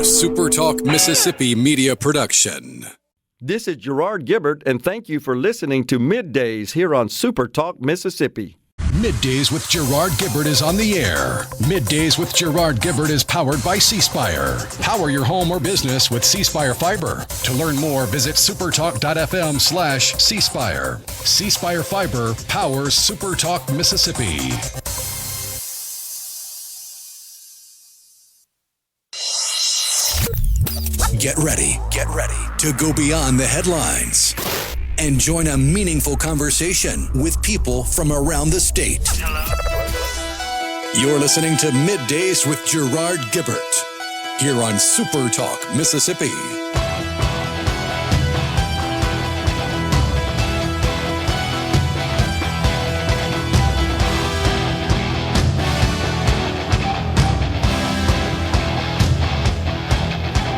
SuperTalk Mississippi media production. This is Gerard Gibert, and thank you for listening to MidDays here on SuperTalk Mississippi. MidDays with Gerard Gibert is on the air. MidDays with Gerard Gibert is powered by C-Spire. Power your home or business with C-Spire Fiber. To learn more, visit supertalk.fm/C-Spire. C-Spire Fiber powers SuperTalk Mississippi. Get ready to go beyond the headlines and join a meaningful conversation with people from around the state. Hello. You're listening to MidDays with Gerard Gibert here on SuperTalk Mississippi.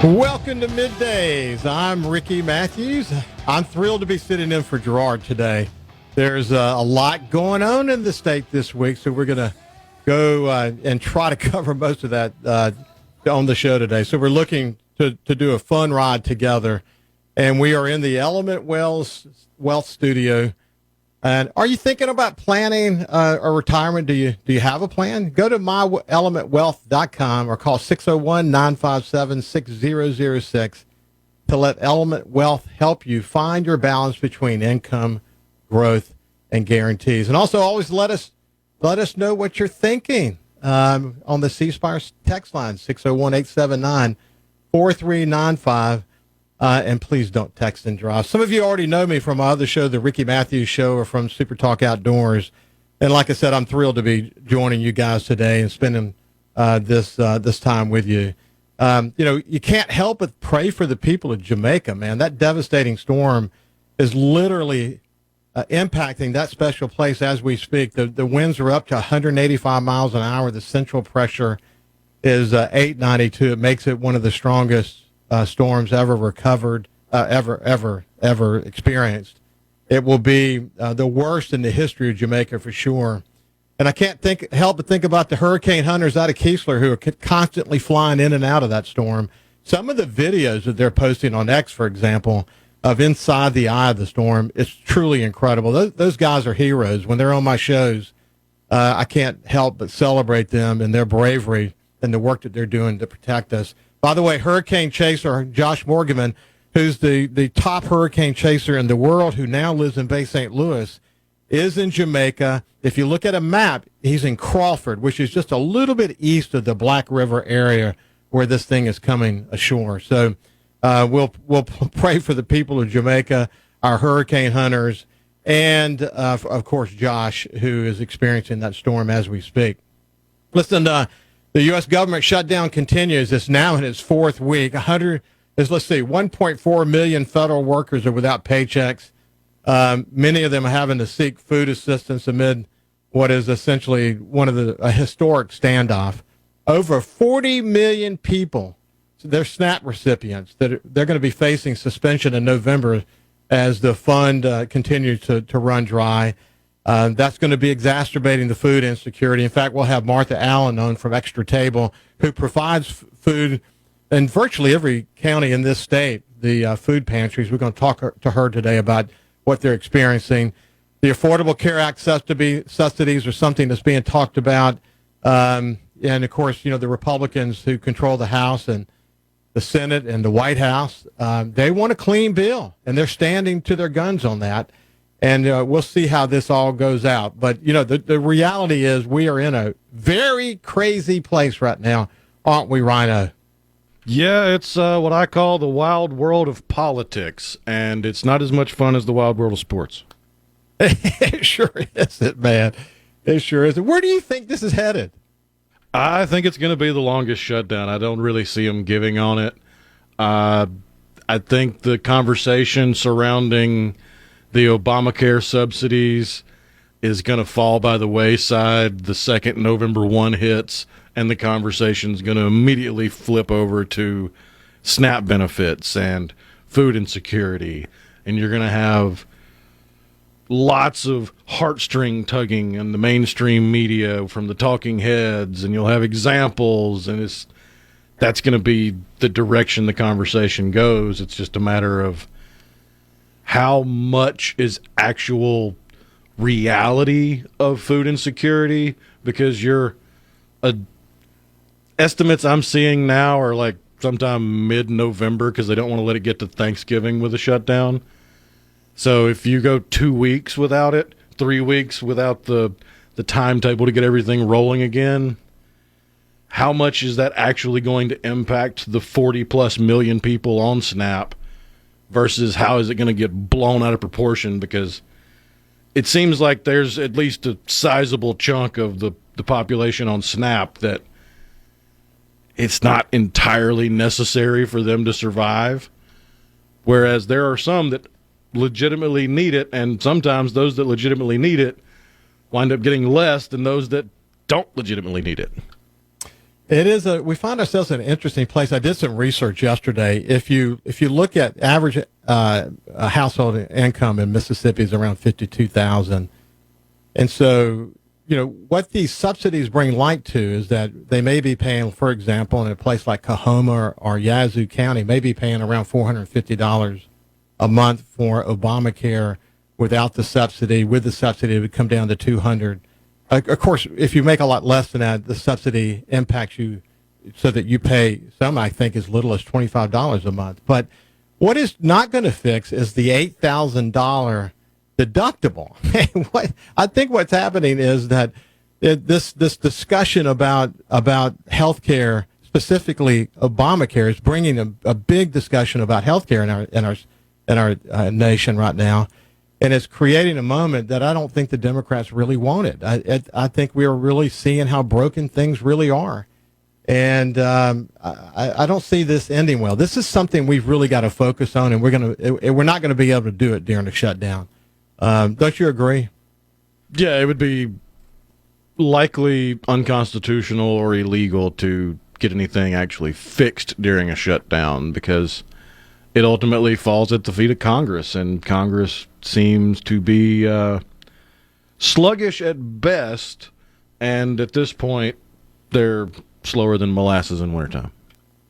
Welcome to MidDays. I'm Ricky Mathews. I'm thrilled to be sitting in for Gerard today. There's a lot going on in the state this week, so we're going to go and try to cover most of that on the show today. So we're looking to do a fun ride together, and we are in the Element Wealth Studio. And are you thinking about planning a retirement? Do you have a plan? Go to myelementwealth.com or call 601-957-6006 to let Element Wealth help you find your balance between income, growth, and guarantees. And also always let us know what you're thinking on the C-Spire text line, 601-879-4395. And please don't text and drive. Some of you already know me from my other show, the Ricky Mathews Show, or from Super Talk Outdoors. And like I said, I'm thrilled to be joining you guys today and spending this time with you. You can't help but pray for the people of Jamaica, man. That devastating storm is literally impacting that special place as we speak. The winds are up to 185 miles an hour. The central pressure is 892. It makes it one of the strongest storms ever recovered, ever experienced. It will be the worst in the history of Jamaica for sure. And I can't help but think about the hurricane hunters out of Keesler who are constantly flying in and out of that storm. Some of the videos that they're posting on X, for example, of inside the eye of the storm, it's truly incredible. Those guys are heroes. When they're on my shows, I can't help but celebrate them and their bravery and the work that they're doing to protect us. By the way, hurricane chaser Josh Morgan, who's the top hurricane chaser in the world, who now lives in Bay St. Louis, is in Jamaica. If you look at a map, he's in Crawford, which is just a little bit east of the Black River area where this thing is coming ashore. So we'll pray for the people of Jamaica, our hurricane hunters, and, of course, Josh, who is experiencing that storm as we speak. Listen, the U.S. government shutdown continues. It's now in its fourth week. 1.4 million federal workers are without paychecks. Many of them are having to seek food assistance amid what is essentially a historic standoff. Over 40 million people, they're SNAP recipients, they're going to be facing suspension in November as the fund continues to run dry. That's going to be exacerbating the food insecurity. In fact, we'll have Martha Allen on from Extra Table, who provides food in virtually every county in this state, the food pantries. We're going to talk to her today about what they're experiencing. The Affordable Care Act subsidies are something that's being talked about. And, of course, the Republicans who control the House and the Senate and the White House, they want a clean bill, and they're standing to their guns on that. And we'll see how this all goes out. But, the reality is we are in a very crazy place right now, aren't we, Rhino? Yeah, it's what I call the wild world of politics, and it's not as much fun as the wild world of sports. It sure isn't, man. It sure isn't. Where do you think this is headed? I think it's going to be the longest shutdown. I don't really see them giving on it. I think the conversation surrounding the Obamacare subsidies is going to fall by the wayside the second November 1 hits, and the conversation is going to immediately flip over to SNAP benefits and food insecurity. And you're going to have lots of heartstring tugging in the mainstream media from the talking heads, and you'll have examples, and that's going to be the direction the conversation goes. It's just a matter of how much is actual reality of food insecurity, because estimates I'm seeing now are like sometime mid-November, because they don't want to let it get to Thanksgiving with a shutdown. So if you go 2 weeks without it, 3 weeks without the timetable to get everything rolling again, how much is that actually going to impact the 40-plus million people on SNAP versus how is it going to get blown out of proportion? Because it seems like there's at least a sizable chunk of the population on SNAP that it's not entirely necessary for them to survive, whereas there are some that legitimately need it, and sometimes those that legitimately need it wind up getting less than those that don't legitimately need it. It is we find ourselves in an interesting place. I did some research yesterday. If you look at average household income in Mississippi is around $52,000, and so what these subsidies bring light to is that they may be paying, for example, in a place like Coahoma or Yazoo County, may be paying around $450 a month for Obamacare without the subsidy. With the subsidy, it would come down to $200. Of course, if you make a lot less than that, the subsidy impacts you so that you pay some, I think, as little as $25 a month. But what is not going to fix is the $8,000 deductible. I think what's happening is that this discussion about health care, specifically Obamacare, is bringing a big discussion about health care in our nation right now. And it's creating a moment that I don't think the Democrats really wanted. I think we are really seeing how broken things really are. And I don't see this ending well. This is something we've really got to focus on, and we're not going to be able to do it during the shutdown. Don't you agree? Yeah, it would be likely unconstitutional or illegal to get anything actually fixed during a shutdown, because it ultimately falls at the feet of Congress, and Congress seems to be sluggish at best, and at this point, they're slower than molasses in wintertime.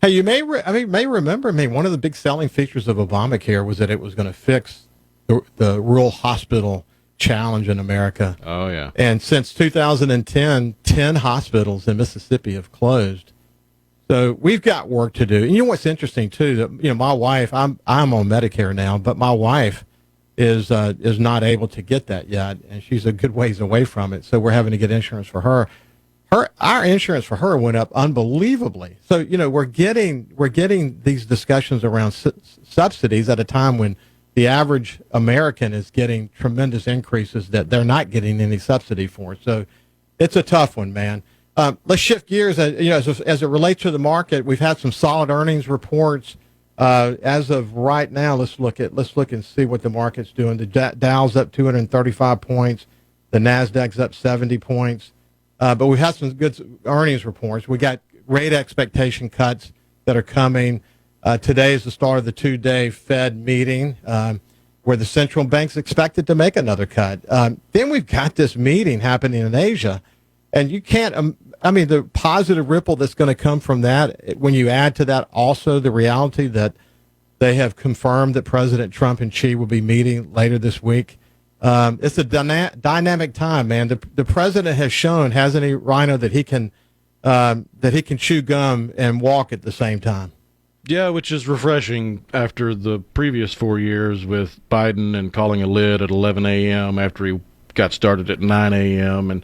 Hey, you may remember one of the big selling features of Obamacare was that it was going to fix the rural hospital challenge in America. Oh, yeah. And since 2010, 10 hospitals in Mississippi have closed. So we've got work to do. And you know what's interesting too? That my wife, I'm on Medicare now, but my wife is not able to get that yet, and she's a good ways away from it. So we're having to get insurance for her. Our insurance for her went up unbelievably. So we're getting these discussions around subsidies at a time when the average American is getting tremendous increases that they're not getting any subsidy for. So it's a tough one, man. Let's shift gears. As it relates to the market, we've had some solid earnings reports. As of right now, let's look and see what the market's doing. The Dow's up 235 points. The Nasdaq's up 70 points. But we've had some good earnings reports. We got rate expectation cuts that are coming. Today is the start of the 2-day Fed meeting, where the central bank's expected to make another cut. Then we've got this meeting happening in Asia. And you can't, the positive ripple that's going to come from that, when you add to that also the reality that they have confirmed that President Trump and Xi will be meeting later this week. It's a dynamic time, man. The president has shown, hasn't he, Rhino, that he can chew gum and walk at the same time. Yeah, which is refreshing after the previous 4 years with Biden and calling a lid at 11 a.m. after he got started at 9 a.m. And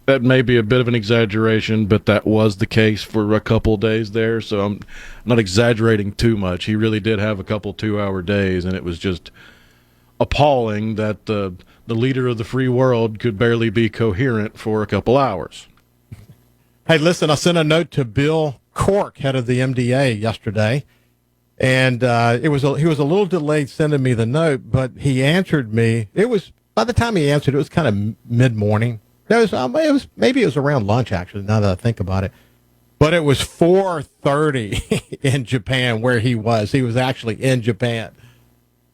that may be a bit of an exaggeration, but that was the case for a couple days there. So I'm not exaggerating too much. He really did have a couple 2-hour days, and it was just appalling that the leader of the free world could barely be coherent for a couple hours. Hey, listen, I sent a note to Bill Cork, head of the MDA, yesterday, and he was a little delayed sending me the note, but he answered me. By the time he answered, it was kind of mid-morning. It was around lunch, actually, now that I think about it. But it was 4:30 in Japan where he was. He was actually in Japan.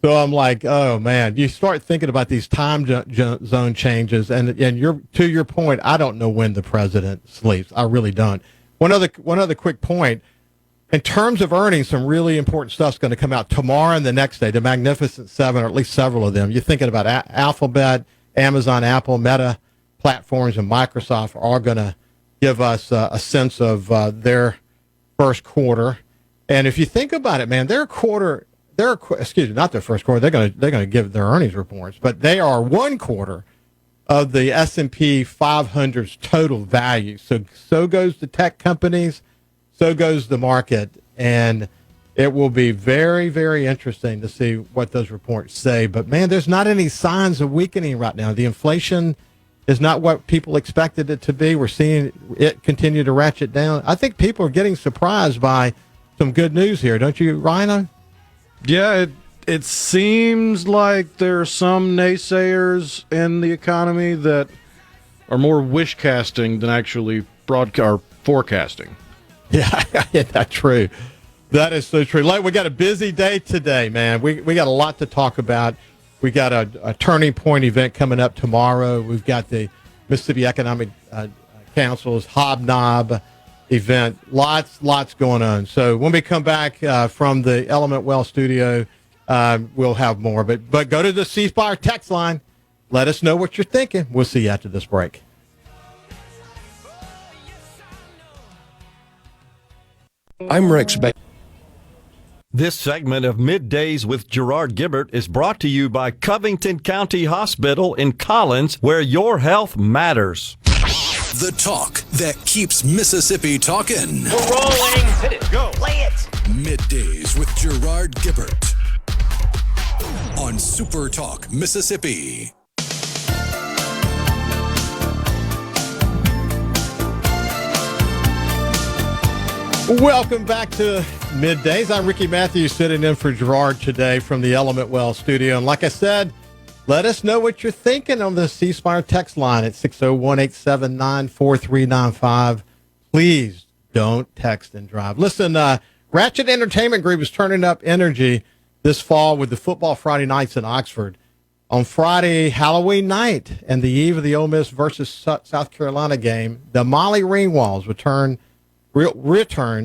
So I'm like, oh, man, you start thinking about these time zone changes. And to your point, I don't know when the president sleeps. I really don't. One other quick point. in terms of earnings, some really important stuff's going to come out tomorrow and the next day. The Magnificent Seven, or at least several of them. You're thinking about Alphabet, Amazon, Apple, Meta platforms, and Microsoft are all going to give us a sense of their first quarter. And if you think about it, man, not their first quarter. They're going to give their earnings reports, but they are one quarter of the S&P 500's total value. So goes the tech companies, so goes the market, and it will be very, very interesting to see what those reports say. But man, there's not any signs of weakening right now. The inflation is not what people expected it to be. We're seeing it continue to ratchet down. I think people are getting surprised by some good news here, don't you, Ryan? Yeah, it seems like there are some naysayers in the economy that are more wish casting than actually forecasting. Yeah, that's true. That is so true. We got a busy day today, man. We got a lot to talk about. We got a turning point event coming up tomorrow. We've got the Mississippi Economic Council's Hobnob event. Lots going on. So when we come back from the Element Well studio, we'll have more. But go to the C Spire text line. Let us know what you're thinking. We'll see you after this break. I'm Rex Baker. This segment of Middays with Gerard Gibert is brought to you by Covington County Hospital in Collins, where your health matters. The talk that keeps Mississippi talking. We're rolling. Hit it. Go. Play it. Middays with Gerard Gibert on SuperTalk Mississippi. Welcome back to Middays. I'm Ricky Mathews sitting in for Gerard today from the Element Well studio. And like I said, let us know what you're thinking on the C Spire text line at 601-879-4395. Please don't text and drive. Listen, Ratchet Entertainment Group is turning up energy this fall with the Football Friday Nights in Oxford. On Friday, Halloween night, and the eve of the Ole Miss versus South Carolina game, the Molly Ringwalds return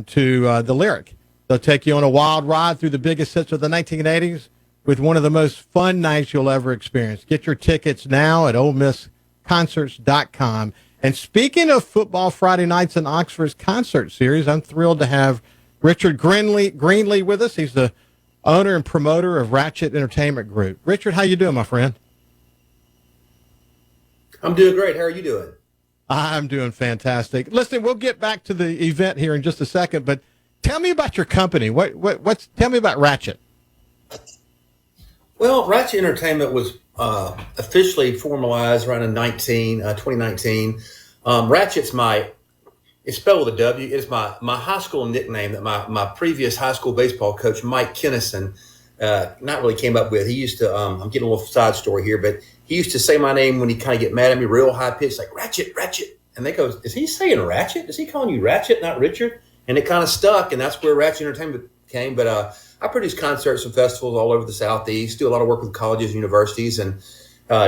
to the Lyric. They'll take you on a wild ride through the biggest hits of the 1980s with one of the most fun nights you'll ever experience. Get your tickets now at OleMissConcerts.com. And speaking of Football Friday Nights in Oxford's concert series, I'm thrilled to have Richard Greenlee with us. He's the owner and promoter of Ratchet Entertainment Group. Richard, how you doing, my friend? I'm doing great. How are you doing? I'm doing fantastic. Listen, we'll get back to the event here in just a second, but tell me about your company. Tell me about Ratchet. Well, Ratchet Entertainment was officially formalized around in 2019. Ratchet's it's spelled with a W. It's my high school nickname that my previous high school baseball coach, Mike Kennison, not really came up with. He used to, I'm getting a little side story here, but he used to say my name when he kind of get mad at me, real high pitched, like Ratchet. And they go, is he saying Ratchet? Is he calling you Ratchet, not Richard? And it kind of stuck, and that's where Ratchet Entertainment came. But I produce concerts and festivals all over the Southeast, do a lot of work with colleges and universities, and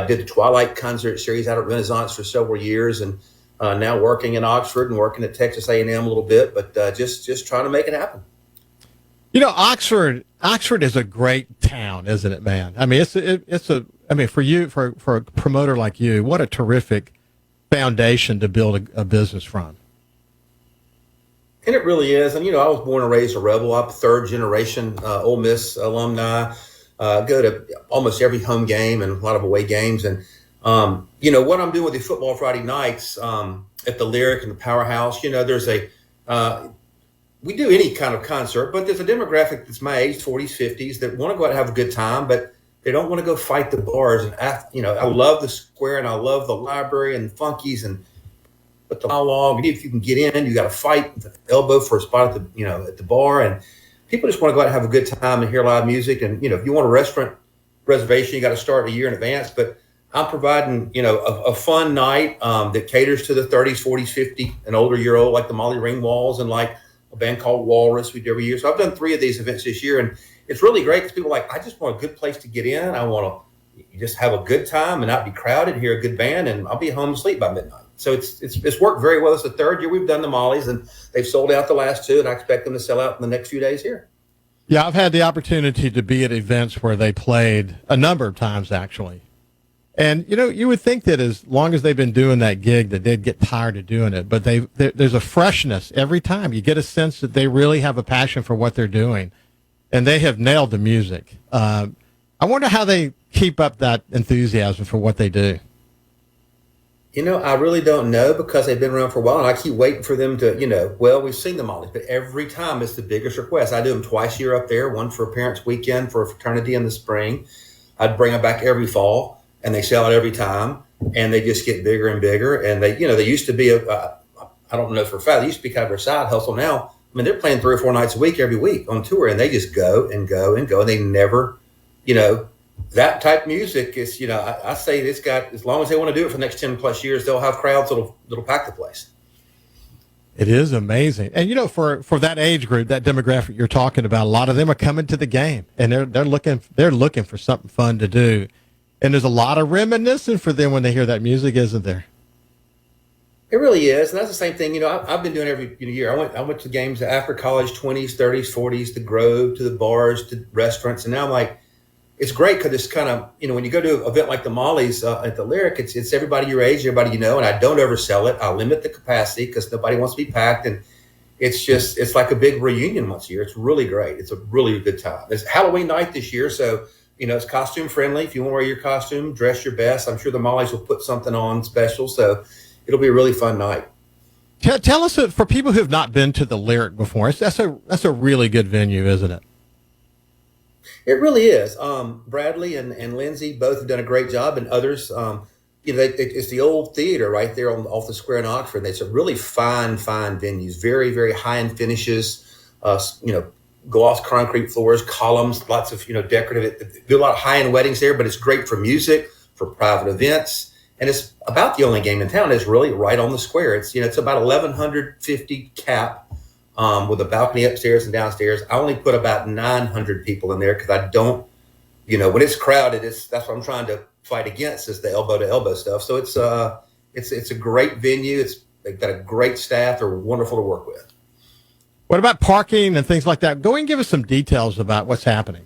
did the Twilight concert series out at Renaissance for several years, and now working in Oxford and working at Texas A&M a little bit, but just trying to make it happen. You know, Oxford is a great town, isn't it, man? I mean, for a promoter like you, what a terrific foundation to build a business from. And it really is. And, I was born and raised a Rebel. I'm third generation Ole Miss alumni. Go to almost every home game and a lot of away games. And, what I'm doing with the Football Friday Nights at the Lyric and the Powerhouse, there's we do any kind of concert, but there's a demographic that's my age, 40s, 50s, that want to go out and have a good time, but they don't want to go fight the bars. And, I love the square and I love the library and Funkies, but the long, if you can get in, you got to fight the elbow for a spot at the bar. And people just want to go out and have a good time and hear live music. And, if you want a restaurant reservation, you got to start a year in advance. But I'm providing, a fun night that caters to the 30s, 40s, 50 and older year old, like the Molly Ringwalds and like a band called Walrus we do every year. So I've done 3 of these events this year, and it's really great because people are like, I just want a good place to get in. I want to just have a good time and not be crowded, hear a good band, and I'll be home asleep by midnight. So it's worked very well. It's the third year we've done the Mollies, and they've sold out the last two, and I expect them to sell out in the next few days here. Yeah, I've had the opportunity to be at events where they played a number of times, actually. And, you would think that as long as they've been doing that gig that they'd get tired of doing it. But there's a freshness every time. You get a sense that they really have a passion for what they're doing. And they have nailed the music. I wonder how they keep up that enthusiasm for what they do. I really don't know because they've been around for a while, and I keep waiting for them to, we've seen the Mollies, but every time it's the biggest request. I do them twice a year up there, one for a parents' weekend for a fraternity in the spring. I'd bring them back every fall. And they sell it every time, and they just get bigger and bigger. And they used to be I don't know for a fact, they used to be kind of their side hustle. Now, I mean, they're playing 3 or 4 nights a week, every week on tour, and they just go and go and go. And they never, that type of music is, I say it's got, as long as they want to do it for the next 10 plus years, they'll have crowds that'll pack the place. It is amazing. And, for that age group, that demographic you're talking about, a lot of them are coming to the game, and they're looking for something fun to do. And there's a lot of reminiscing for them when they hear that music, isn't there? It really is. And that's the same thing. I've been doing every year. I went to games after college, 20s, 30s, 40s, the Grove, to the bars, to restaurants. And now I'm like, it's great because it's kind of, when you go to an event like the Mollies at the Lyric, it's everybody your age, everybody and I don't oversell it. I limit the capacity because nobody wants to be packed. And it's like a big reunion once a year. It's really great. It's a really good time. It's Halloween night this year, so it's costume friendly. If you want to wear your costume, dress your best. I'm sure the Mollies will put something on special. So it'll be a really fun night. Tell us, for people who have not been to the Lyric before, that's a really good venue, isn't it? It really is. Bradley and Lindsay both have done a great job, and others, it's the old theater right there off the square in Oxford. It's a really fine venues, very, very high-end finishes, gloss concrete floors, columns, lots of, decorative. Do a lot of high-end weddings there, but it's great for music, for private events. And it's about the only game in town. It's really right on the square. It's, it's about 1,150 cap with a balcony upstairs and downstairs. I only put about 900 people in there because I don't, when it's crowded, that's what I'm trying to fight against is the elbow to elbow stuff. So it's a great venue. They've got a great staff. They're wonderful to work with. What about parking and things like that? Go and give us some details about what's happening.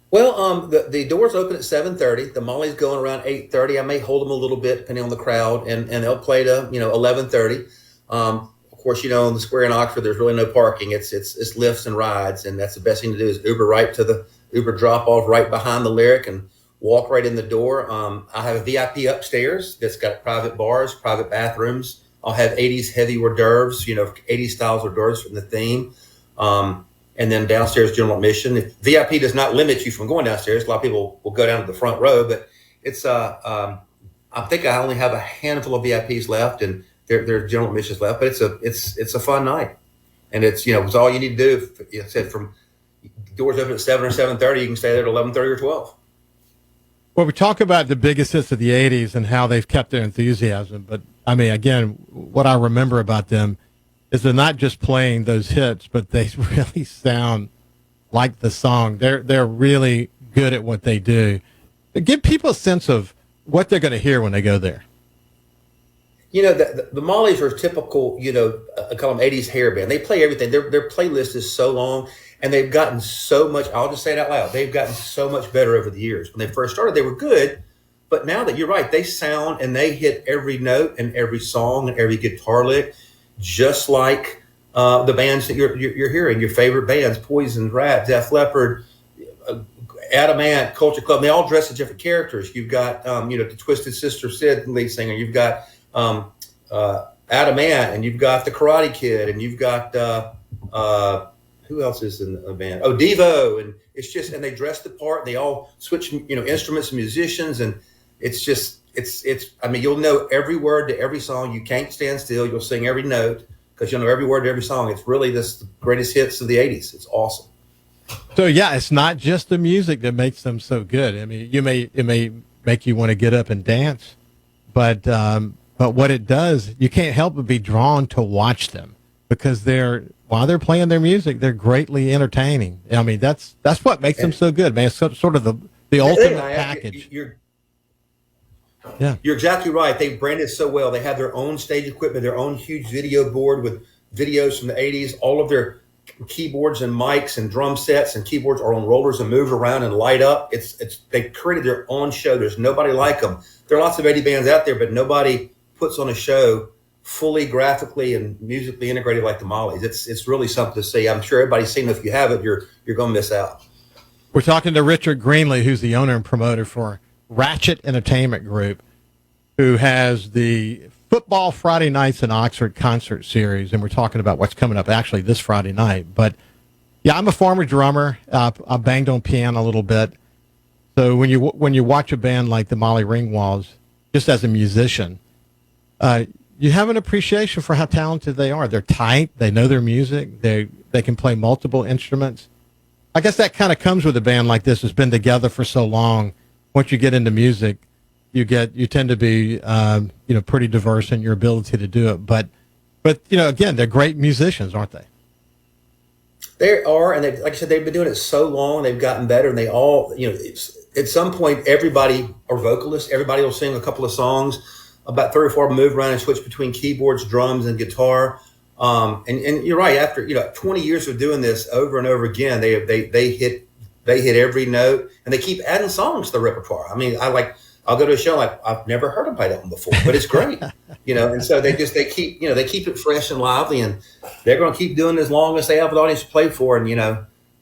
Well, the doors open at 7:30. The Mollies going around 8:30. I may hold them a little bit depending on the crowd, and they'll play to 11:30. Of course, on the square in Oxford, there's really no parking. It's lifts and rides, and that's the best thing to do is Uber right to the Uber drop off right behind the Lyric and walk right in the door. I have a VIP upstairs that's got private bars, private bathrooms. I'll have 80s heavy hors d'oeuvres, 80s styles hors d'oeuvres from the theme. And then downstairs general admission. If VIP does not limit you from going downstairs, a lot of people will go down to the front row, but it's I think I only have a handful of VIPs left and their general admissions left, but it's a fun night. And it's all you need to do. If, said from doors open at 7 or 7:30, you can stay there at 11:30 or 12. Well, we talk about the biggest hits of the 80s and how they've kept their enthusiasm. But, I mean, again, what I remember about them is they're not just playing those hits, but they really sound like the song. They're really good at what they do. Give people a sense of what they're going to hear when they go there. The Mollies are typical, I call them 80s hair band. They play everything. Their playlist is so long. And they've gotten so much, I'll just say it out loud, they've gotten so much better over the years. When they first started, they were good. But now that you're right, they sound and they hit every note and every song and every guitar lick, just like the bands that you're hearing, your favorite bands, Poison, Rat, Def Leppard, Adam Ant, Culture Club. They all dress as different characters. You've got, the Twisted Sister Sid, lead singer. You've got Adam Ant, and you've got the Karate Kid, and you've got who else is in the band? Oh, Devo. And it's just, and they dress the part. They all switch, instruments and musicians. And it's just, I mean, you'll know every word to every song. You can't stand still. You'll sing every note because you'll know every word to every song. It's really the greatest hits of the 80s. It's awesome. So, yeah, it's not just the music that makes them so good. I mean, it may make you want to get up and dance, but what it does, you can't help but be drawn to watch them because while they're playing their music, they're greatly entertaining. I mean, that's what makes them so good, man. It's sort of the ultimate package. Yeah. You're exactly right. They branded so well. They have their own stage equipment, their own huge video board with videos from the 80s. All of their keyboards and mics and drum sets and keyboards are on rollers and move around and light up. They created their own show. There's nobody like them. There are lots of 80 bands out there, but nobody puts on a show fully graphically and musically integrated like the Mollies. It's really something to see. I'm sure everybody's seen it. If you haven't, you're going to miss out. We're talking to Richard Greenlee, who's the owner and promoter for Ratchet Entertainment Group, who has the Football Friday Nights in Oxford concert series, and we're talking about what's coming up actually this Friday night. But yeah, I'm a former drummer. I banged on piano a little bit. So when you watch a band like the Molly Ringwalds, just as a musician, you have an appreciation for how talented they are. They're tight. They know their music. They can play multiple instruments. I guess that kind of comes with a band like this that's been together for so long. Once you get into music, you tend to be pretty diverse in your ability to do it. But again, they're great musicians, aren't they? They are, and like I said, they've been doing it so long. They've gotten better, and they all, at some point, everybody are vocalists. Everybody will sing a couple of songs. About 3 or 4 move around and switch between keyboards, drums, and guitar. And you're right. After 20 years of doing this over and over again, they hit every note, and they keep adding songs to the repertoire. I mean, I'll go to a show like I've never heard them play that one before, but it's great, And so they keep it fresh and lively, and they're going to keep doing it as long as they have an audience to play for. And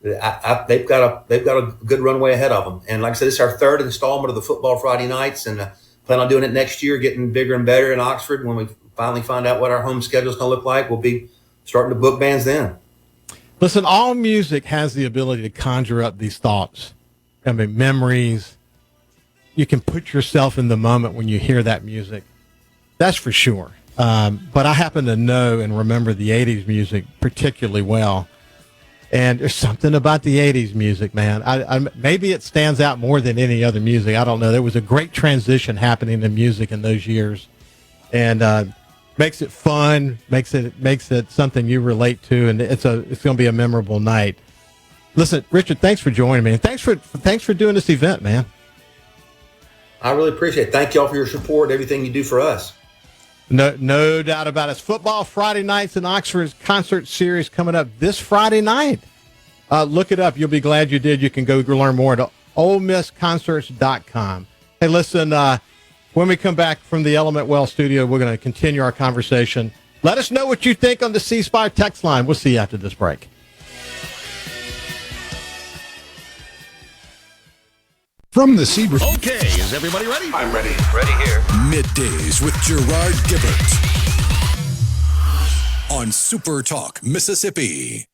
they've got a good runway ahead of them. And like I said, this is our 3rd installment of the Football Friday Nights, and plan on doing it next year, getting bigger and better in Oxford. When we finally find out what our home schedule is going to look like, we'll be starting to book bands then. Listen, all music has the ability to conjure up these thoughts. I mean, memories. You can put yourself in the moment when you hear that music. That's for sure. But I happen to know and remember the 80s music particularly well. And there's something about the 80s music, man. Maybe it stands out more than any other music. I don't know. There was a great transition happening in music in those years. And makes it fun, makes it something you relate to, and it's going to be a memorable night. Listen, Richard, thanks for joining me. And thanks for doing this event, man. I really appreciate it. Thank y'all for your support and everything you do for us. No doubt about it. It's Football Friday Nights in Oxford's concert series coming up this Friday night. Look it up. You'll be glad you did. You can go learn more at OleMissConcerts.com. Hey, listen, when we come back from the Element Well studio, we're going to continue our conversation. Let us know what you think on the C Spire text line. We'll see you after this break. From the Seabrook. Okay, is everybody ready? I'm ready. Ready here. Middays with Gerard Gibert on SuperTalk, Mississippi.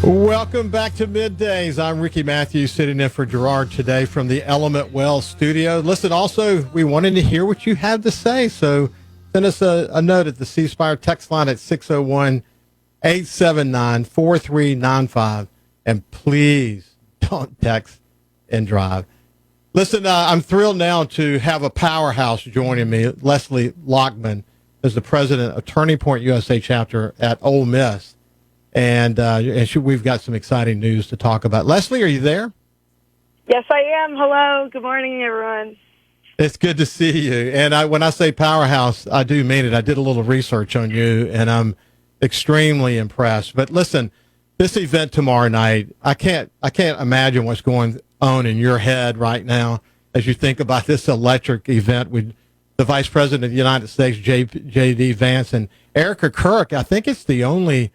Welcome back to Middays. I'm Ricky Mathews, sitting in for Gerard today from the Element Well studio. Listen, also, we wanted to hear what you have to say, so send us a note at the C Spire text line at 601-879-4395, and please don't text and drive. Listen, I'm thrilled now to have a powerhouse joining me. Leslie Lockman is the president of Turning Point USA chapter at Ole Miss. And we've got some exciting news to talk about. Leslie, are you there? Yes, I am. Hello. Good morning, everyone. It's good to see you. And when I say powerhouse, I do mean it. I did a little research on you, and I'm extremely impressed. But listen, this event tomorrow night, I can't imagine what's going on in your head right now as you think about this electric event with the Vice President of the United States, J.D. Vance, and Erica Kirk. I think it's the only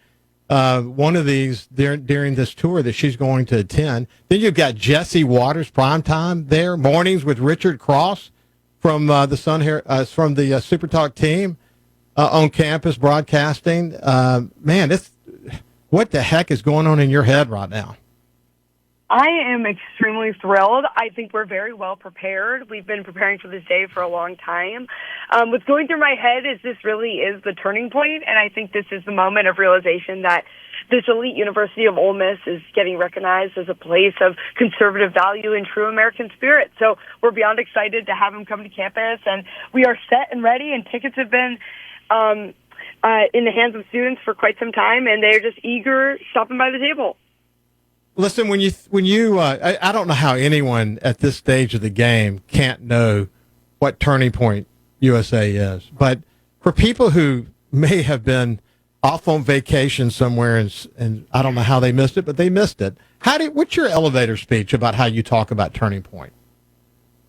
one of these during this tour that she's going to attend. Then you've got Jesse Waters, primetime there, mornings with Richard Cross from the SuperTalk team on campus broadcasting. Man, what the heck is going on in your head right now? I am extremely thrilled. I think we're very well prepared. We've been preparing for this day for a long time. What's going through my head is this really is the turning point, and I think this is the moment of realization that this elite University of Ole Miss is getting recognized as a place of conservative value and true American spirit. So we're beyond excited to have him come to campus, and we are set and ready, and tickets have been in the hands of students for quite some time, and they're just eager stopping by the table. Listen, I don't know how anyone at this stage of the game can't know what Turning Point USA is, but for people who may have been off on vacation somewhere and I don't know how they missed it, but they missed it. What's your elevator speech about how you talk about Turning Point?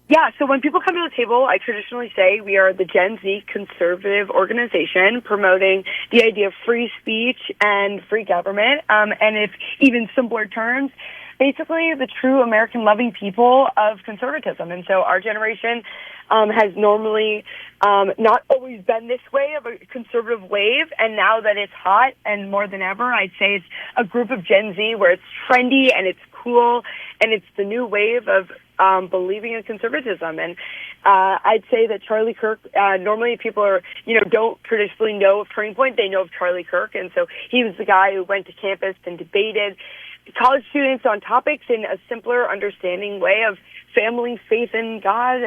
Yeah, so when people come to the table, I traditionally say we are the Gen Z conservative organization promoting the idea of free speech and free government. And if even simpler terms, basically the true American-loving people of conservatism. And so our generation has normally not always been this way of a conservative wave. And now that it's hot and more than ever, I'd say it's a group of Gen Z where it's trendy and it's cool and it's the new wave of believing in conservatism. And I'd say that Charlie Kirk, normally people don't traditionally know of Turning Point. They know of Charlie Kirk. And so he was the guy who went to campus and debated college students on topics in a simpler, understanding way of family, faith in God.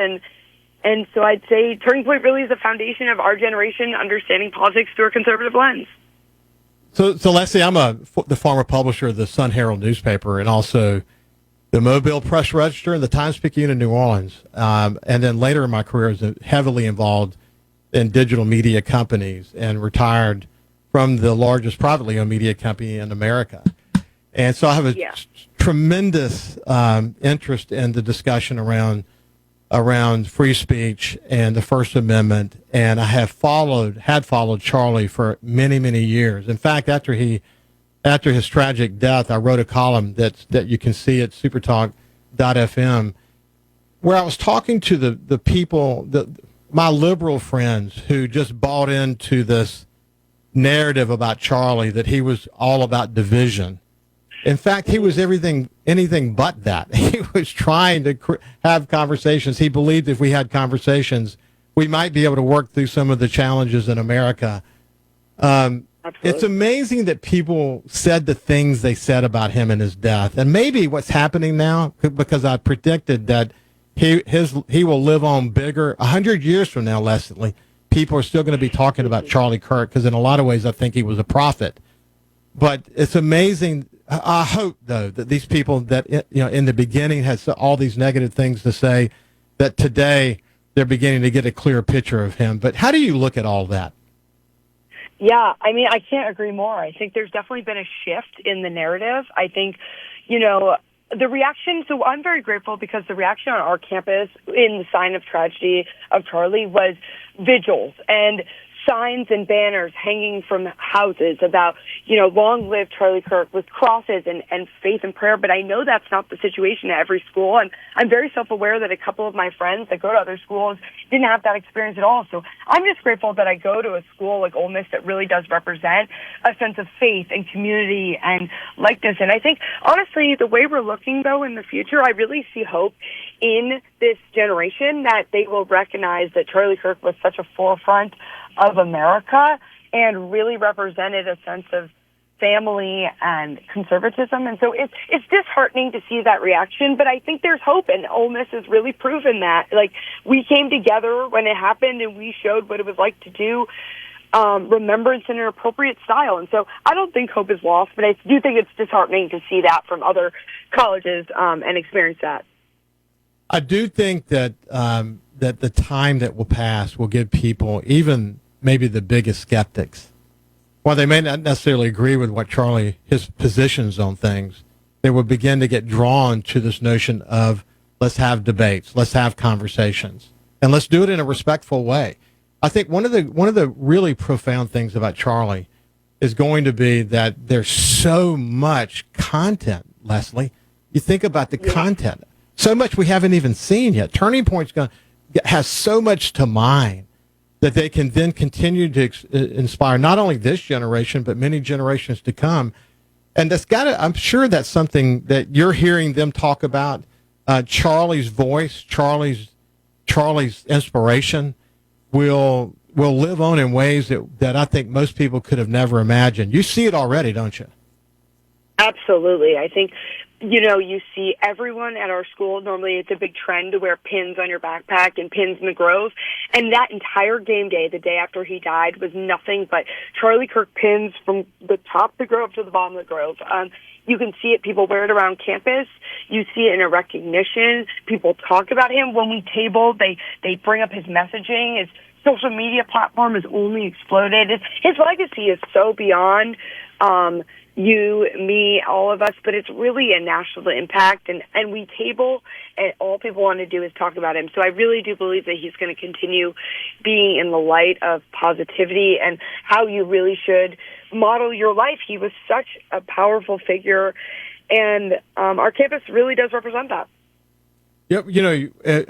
And so I'd say Turning Point really is the foundation of our generation understanding politics through a conservative lens. So Leslie, I'm the former publisher of the Sun Herald newspaper and also the Mobile Press Register and the Times-Picayune in New Orleans. And then later in my career, I was heavily involved in digital media companies and retired from the largest privately owned media company in America. And so I have a tremendous interest in the discussion around free speech and the First Amendment. And I had followed Charlie for many, many years. In fact, after his tragic death, I wrote a column that you can see at SuperTalk.fm, where I was talking to the people, my liberal friends who just bought into this narrative about Charlie, that he was all about division. In fact, he was anything but that. He was trying to have conversations. He believed if we had conversations, we might be able to work through some of the challenges in America. It's amazing that people said the things they said about him and his death. And maybe what's happening now, because I predicted that he will live on bigger 100 years from now, Leslie, people are still going to be talking about Charlie Kirk, because in a lot of ways I think he was a prophet. But it's amazing. I hope, though, that these people that in the beginning had all these negative things to say, that today they're beginning to get a clear picture of him. But how do you look at all that? Yeah, I mean, I can't agree more. I think there's definitely been a shift in the narrative. I think, the reaction, so I'm very grateful because the reaction on our campus in the sign of tragedy of Charlie was vigils and signs and banners hanging from houses about, long live Charlie Kirk, with crosses and faith and prayer. But I know that's not the situation at every school. And I'm very self-aware that a couple of my friends that go to other schools didn't have that experience at all. So I'm just grateful that I go to a school like Ole Miss that really does represent a sense of faith and community and likeness. And I think, honestly, the way we're looking, though, in the future, I really see hope in this generation that they will recognize that Charlie Kirk was such a forefront of America and really represented a sense of family and conservatism. And so it's disheartening to see that reaction, but I think there's hope, and Ole Miss has really proven that. Like, we came together when it happened and we showed what it was like to do remembrance in an appropriate style. And so I don't think hope is lost, but I do think it's disheartening to see that from other colleges and experience that. I do think that that the time that will pass will give people, even maybe the biggest skeptics, while they may not necessarily agree with what his positions on things, they will begin to get drawn to this notion of let's have debates, let's have conversations, and let's do it in a respectful way. I think one of the really profound things about Charlie is going to be that there's so much content, Leslie. You think about the content, so much we haven't even seen yet. Turning Point's has so much to mine that they can then continue to inspire not only this generation, but many generations to come. And I'm sure that's something that you're hearing them talk about. Charlie's voice, Charlie's inspiration will live on in ways that I think most people could have never imagined. You see it already, don't you? Absolutely. I think, you see everyone at our school. Normally it's a big trend to wear pins on your backpack and pins in the grove. And that entire game day, the day after he died, was nothing but Charlie Kirk pins from the top of the grove to the bottom of the grove. You can see it. People wear it around campus. You see it in a recognition. People talk about him. When we table, they bring up his messaging. His social media platform has only exploded. His legacy is so beyond you, me, all of us, but it's really a national impact, and we table, and all people want to do is talk about him. So I really do believe that he's going to continue being in the light of positivity and how you really should model your life. He was such a powerful figure, and our campus really does represent that. Yep,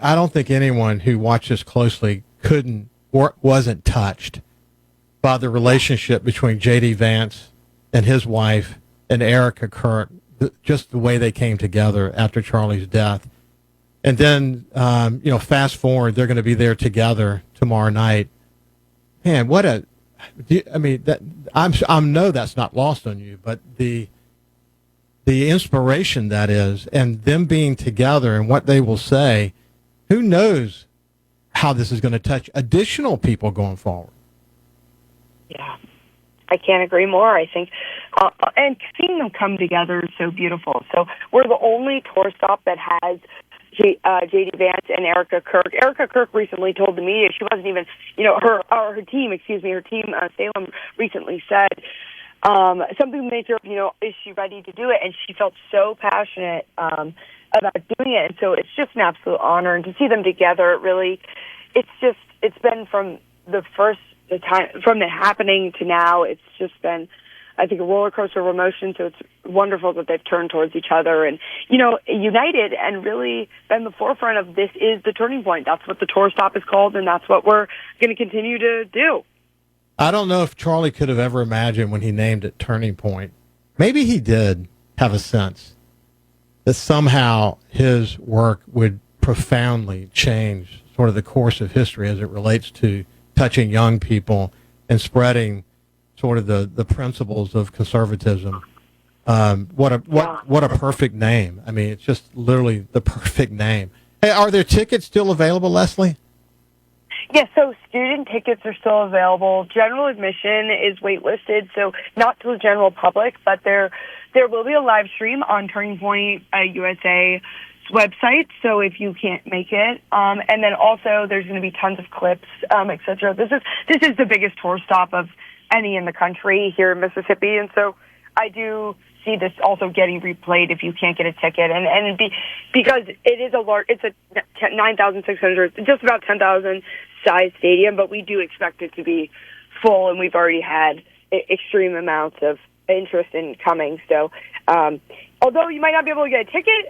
I don't think anyone who watched this closely couldn't or wasn't touched by the relationship between J.D. Vance and his wife and Erica Kirk, just the way they came together after Charlie's death. And then, fast forward, they're going to be there together tomorrow night. Man, I know that's not lost on you, but the inspiration that is, and them being together and what they will say, who knows how this is going to touch additional people going forward. Yeah. I can't agree more. I think, and seeing them come together is so beautiful. So we're the only tour stop that has J.D. Vance and Erica Kirk. Erica Kirk recently told the media she wasn't even, her team, Salem recently said something in the nature of, is she ready to do it? And she felt so passionate about doing it. And so it's just an absolute honor. And to see them together, it's been from the time from the happening to now, it's just been, I think, a roller coaster of emotion. So it's wonderful that they've turned towards each other and, united and really been the forefront of this is the turning point. That's what the tour stop is called, and that's what we're going to continue to do. I don't know if Charlie could have ever imagined when he named it Turning Point. Maybe he did have a sense that somehow his work would profoundly change sort of the course of history as it relates to touching young people and spreading sort of the principles of conservatism. What a perfect name. I mean, it's just literally the perfect name. Hey, are there tickets still available, Leslie? Yes, so student tickets are still available. General admission is waitlisted, so not to the general public, but there will be a live stream on Turning Point USA website, so if you can't make it, and then also there's going to be tons of clips, etc. This is the biggest tour stop of any in the country here in Mississippi, and so I do see this also getting replayed if you can't get a ticket, because it is it's a 9,600, just about 10,000 size stadium, but we do expect it to be full, and we've already had extreme amounts of interest in coming. So, although you might not be able to get a ticket,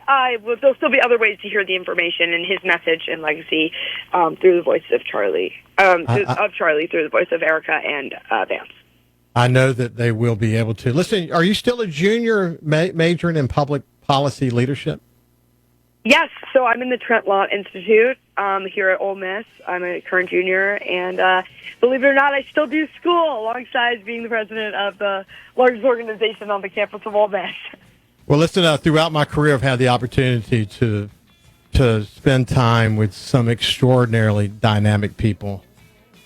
there'll still be other ways to hear the information and his message and legacy through the voice of Charlie, through the voice of Erica and Vance. I know that they will be able to. Listen, are you still a junior majoring in public policy leadership? Yes, so I'm in the Trent Law Institute here at Ole Miss. I'm a current junior, and believe it or not, I still do school alongside being the president of the largest organization on the campus of Ole Miss. Well, listen, throughout my career, I've had the opportunity to spend time with some extraordinarily dynamic people,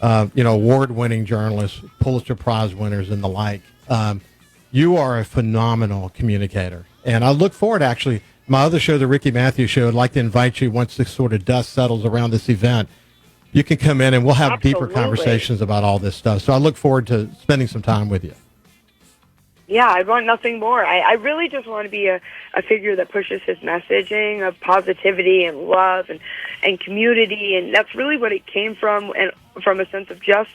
award-winning journalists, Pulitzer Prize winners, and the like. You are a phenomenal communicator, and I look forward, actually, my other show, the Ricky Mathews Show, I'd like to invite you once this sort of dust settles around this event. You can come in and we'll have deeper conversations about all this stuff. So I look forward to spending some time with you. Yeah, I want nothing more. I really just want to be a figure that pushes his messaging of positivity and love and community, and that's really what it came from, and from a sense of just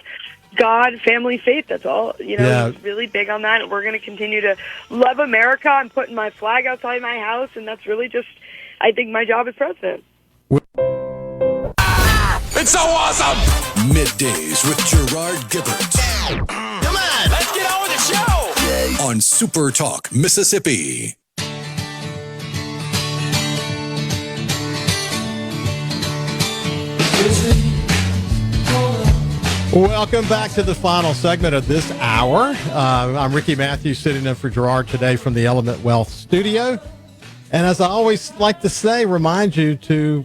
God, family, faith. That's all. He's really big on that, and we're going to continue to love America. I'm putting my flag outside my house, and that's really just, I think, my job as president. It's so awesome! Middays with Gerard Gibert. Come on, let's get on with the show! On SuperTalk, Mississippi. Welcome back to the final segment of this hour. I'm Ricky Mathews, sitting in for Gerard today from the Element Wealth studio. And as I always like to say, remind you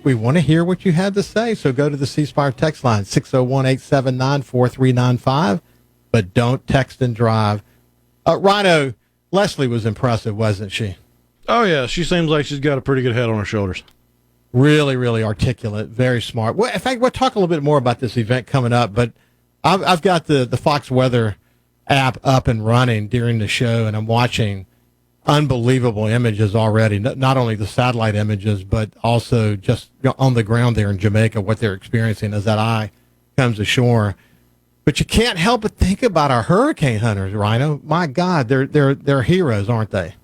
we want to hear what you had to say. So go to the C Spire text line, 601-879-4395. But don't text and drive. Rhino, Leslie was impressive, wasn't she? Oh, yeah. She seems like she's got a pretty good head on her shoulders. Really, really articulate, very smart. Well, in fact, we'll talk a little bit more about this event coming up, but I've got the Fox Weather app up and running during the show, and I'm watching unbelievable images already, not only the satellite images, but also just on the ground there in Jamaica, what they're experiencing as that eye comes ashore. But you can't help but think about our hurricane hunters, Rhino. My God, they're heroes, aren't they?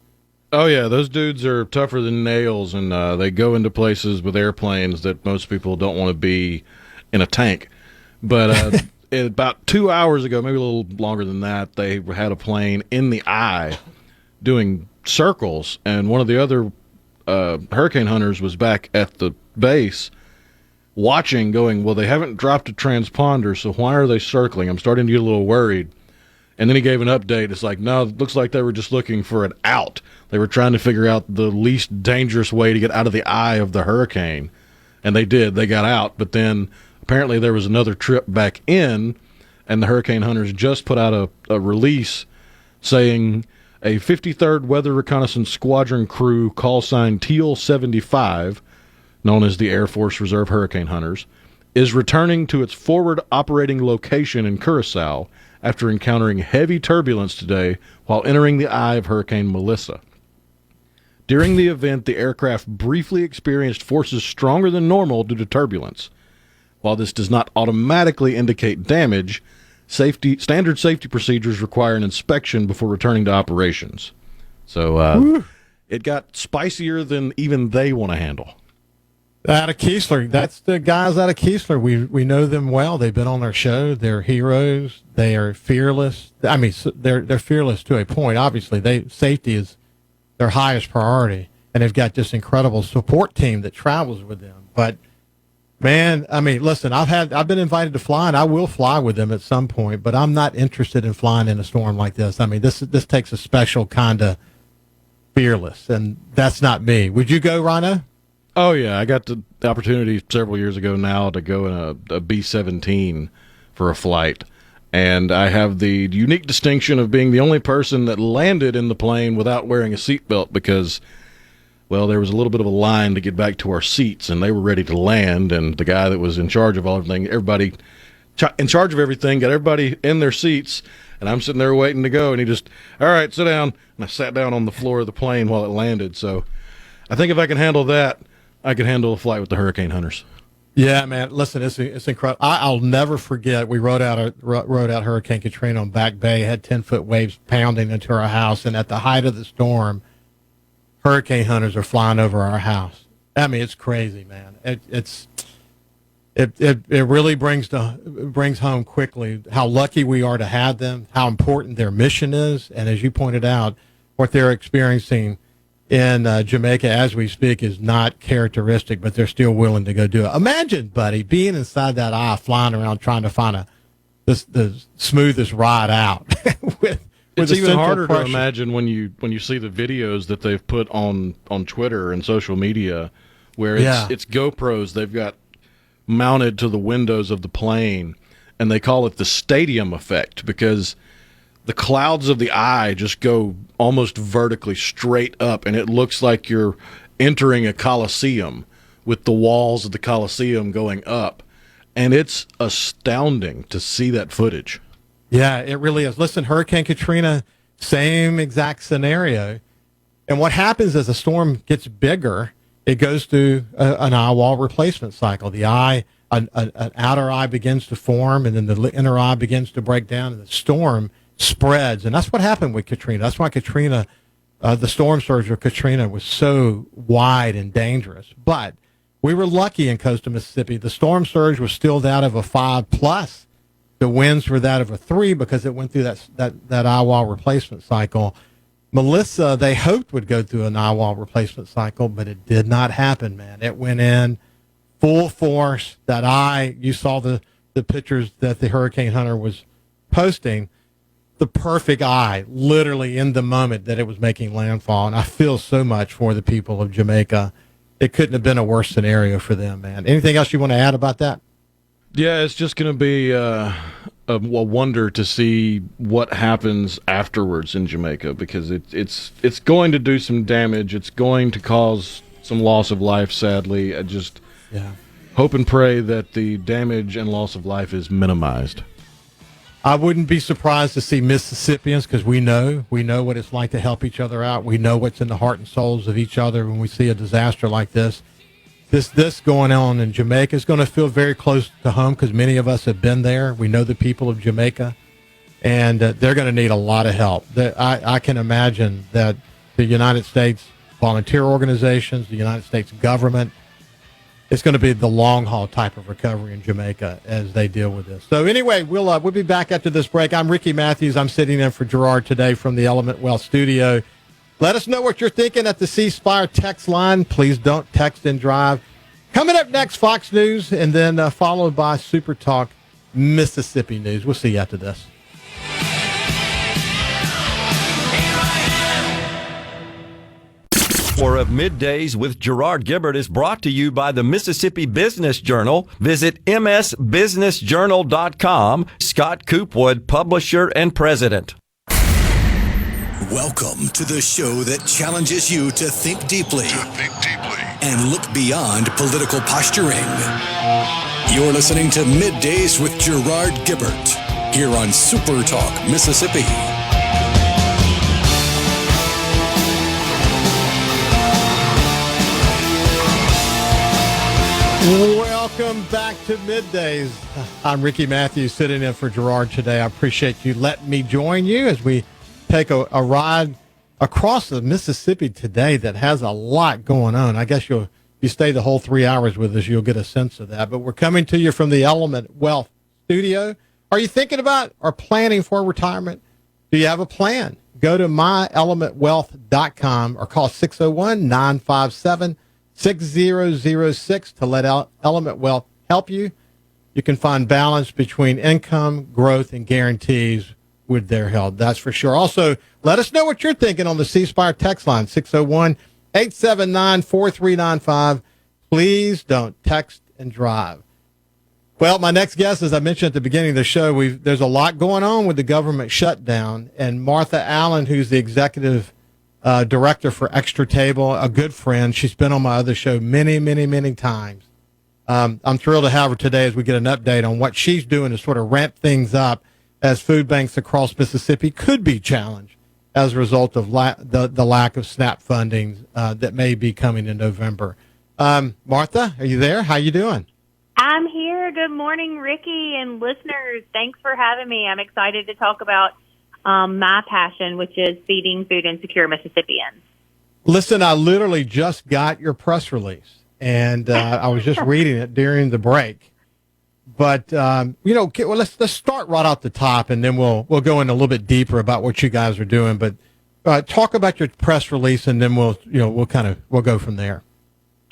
Oh, yeah. Those dudes are tougher than nails, and they go into places with airplanes that most people don't want to be in a tank. But about 2 hours ago, maybe a little longer than that, they had a plane in the eye doing circles, and one of the other hurricane hunters was back at the base watching, going, well, they haven't dropped a transponder, so why are they circling? I'm starting to get a little worried. And then he gave an update. It's like, no, it looks like they were just looking for an out. They were trying to figure out the least dangerous way to get out of the eye of the hurricane, and they did. They got out, but then apparently there was another trip back in, and the hurricane hunters just put out a release saying a 53rd Weather Reconnaissance Squadron crew, call sign Teal 75, known as the Air Force Reserve Hurricane Hunters, is returning to its forward operating location in Curacao after encountering heavy turbulence today while entering the eye of Hurricane Melissa. During the event, the aircraft briefly experienced forces stronger than normal due to turbulence. While this does not automatically indicate damage, standard safety procedures require an inspection before returning to operations. So it got spicier than even they want to handle. Out of Keesler, that's the guys out of Keesler. We know them well. They've been on our show. They're heroes. They are fearless. I mean, they're fearless to a point. Obviously, safety is their highest priority, and they've got this incredible support team that travels with them. But man, I mean, listen, I've been invited to fly, and I will fly with them at some point. But I'm not interested in flying in a storm like this. I mean, this takes a special kind of fearless, and that's not me. Would you go, Rhino? Oh, yeah. I got the opportunity several years ago now to go in a B-17 for a flight. And I have the unique distinction of being the only person that landed in the plane without wearing a seatbelt because, well, there was a little bit of a line to get back to our seats, and they were ready to land. And the guy that was in charge of everything, everybody in charge of everything, got everybody in their seats. And I'm sitting there waiting to go. And he just, all right, sit down. And I sat down on the floor of the plane while it landed. So I think if I can handle that, I could handle a flight with the hurricane hunters. Yeah, man. Listen, it's incredible. I'll never forget. We rode out Hurricane Katrina on Back Bay. Had 10-foot waves pounding into our house, and at the height of the storm, hurricane hunters are flying over our house. I mean, it's crazy, man. It really brings home quickly how lucky we are to have them, how important their mission is, and as you pointed out, what they're experiencing in Jamaica as we speak is not characteristic, but they're still willing to go do it. Imagine, buddy, being inside that eye, flying around trying to find the smoothest ride out. It's even harder to imagine when you see the videos that they've put on Twitter and social media, where it's GoPros they've got mounted to the windows of the plane, and they call it the stadium effect because the clouds of the eye just go almost vertically straight up, and it looks like you're entering a coliseum with the walls of the coliseum going up. And it's astounding to see that footage. Yeah, it really is. Listen, Hurricane Katrina, same exact scenario. And what happens as a storm gets bigger, it goes through an eye wall replacement cycle. The eye, an outer eye begins to form, and then the inner eye begins to break down, and the storm spreads. And that's what happened with Katrina. That's why Katrina, the storm surge of Katrina was so wide and dangerous. But we were lucky in coastal Mississippi. The storm surge was still that of a 5+. The winds were that of a 3 because it went through that eye wall replacement cycle. Melissa, they hoped would go through an eye wall replacement cycle, but it did not happen, man. It went in full force. That eye, you saw the the pictures that the hurricane hunter was posting, the perfect eye, literally in the moment that it was making landfall. And I feel so much for the people of Jamaica. It couldn't have been a worse scenario for them, man. Anything else you want to add about that? Yeah, it's just going to be a wonder to see what happens afterwards in Jamaica, because it's going to do some damage. It's going to cause some loss of life, sadly. I just hope and pray that the damage and loss of life is minimized. I wouldn't be surprised to see Mississippians, because we know what it's like to help each other out. We know what's in the heart and souls of each other when we see a disaster like this. This going on in Jamaica is going to feel very close to home, because many of us have been there. We know the people of Jamaica, and they're going to need a lot of help. I can imagine that the United States volunteer organizations, the United States government, it's going to be the long-haul type of recovery in Jamaica as they deal with this. So anyway, we'll be back after this break. I'm Ricky Mathews. I'm sitting in for Gerard today from the Element Wealth studio. Let us know what you're thinking at the C Spire text line. Please don't text and drive. Coming up next, Fox News, and then followed by SuperTalk Mississippi News. We'll see you after this. Hour of Middays with Gerard Gibert is brought to you by the Mississippi Business Journal. Visit msbusinessjournal.com. Scott Coopwood, publisher and president. Welcome to the show that challenges you to think deeply, and look beyond political posturing. You're listening to Middays with Gerard Gibert here on SuperTalk Mississippi. Welcome back to Middays. I'm Ricky Mathews, sitting in for Gerard today. I appreciate you letting me join you as we take a ride across the Mississippi today that has a lot going on. I guess if you stay the whole 3 hours with us, you'll get a sense of that. But we're coming to you from the Element Wealth studio. Are you thinking about or planning for retirement? Do you have a plan? Go to myelementwealth.com or call 601-957-6006 to let Element Wealth help you. You can find balance between income, growth, and guarantees with their help. That's for sure. Also, let us know what you're thinking on the C Spire text line, 601-879-4395. Please don't text and drive. Well, my next guest, as I mentioned at the beginning of the show, there's a lot going on with the government shutdown, and Martha Allen, who's the executive director for Extra Table, a good friend. She's been on my other show many, many, many times. I'm thrilled to have her today as we get an update on what she's doing to sort of ramp things up as food banks across Mississippi could be challenged as a result of the lack of SNAP funding that may be coming in November. Martha, are you there? How you doing? I'm here. Good morning, Ricky and listeners. Thanks for having me. I'm excited to talk about my passion, which is feeding food insecure Mississippians. Listen, I literally just got your press release, and I was just reading it during the break. But let's start right off the top, and then we'll go in a little bit deeper about what you guys are doing. But talk about your press release, and then we'll go from there.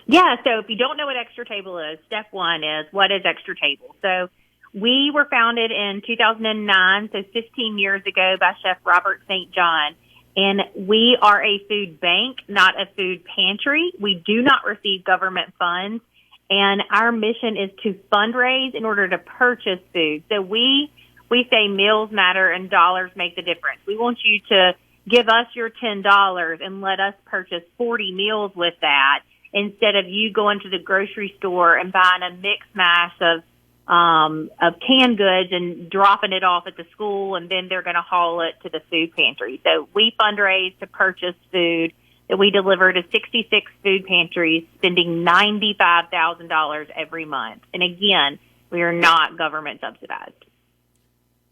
Yeah. So if you don't know what Extra Table is, step one is, what is Extra Table? So we were founded in 2009, so 15 years ago, by Chef Robert St. John. And we are a food bank, not a food pantry. We do not receive government funds. And our mission is to fundraise in order to purchase food. So we say meals matter and dollars make the difference. We want you to give us your $10 and let us purchase 40 meals with that, instead of you going to the grocery store and buying a mix mash of canned goods and dropping it off at the school, and then they're going to haul it to the food pantry. So we fundraise to purchase food that we deliver to 66 food pantries, spending $95,000 every month. And again, we are not government subsidized.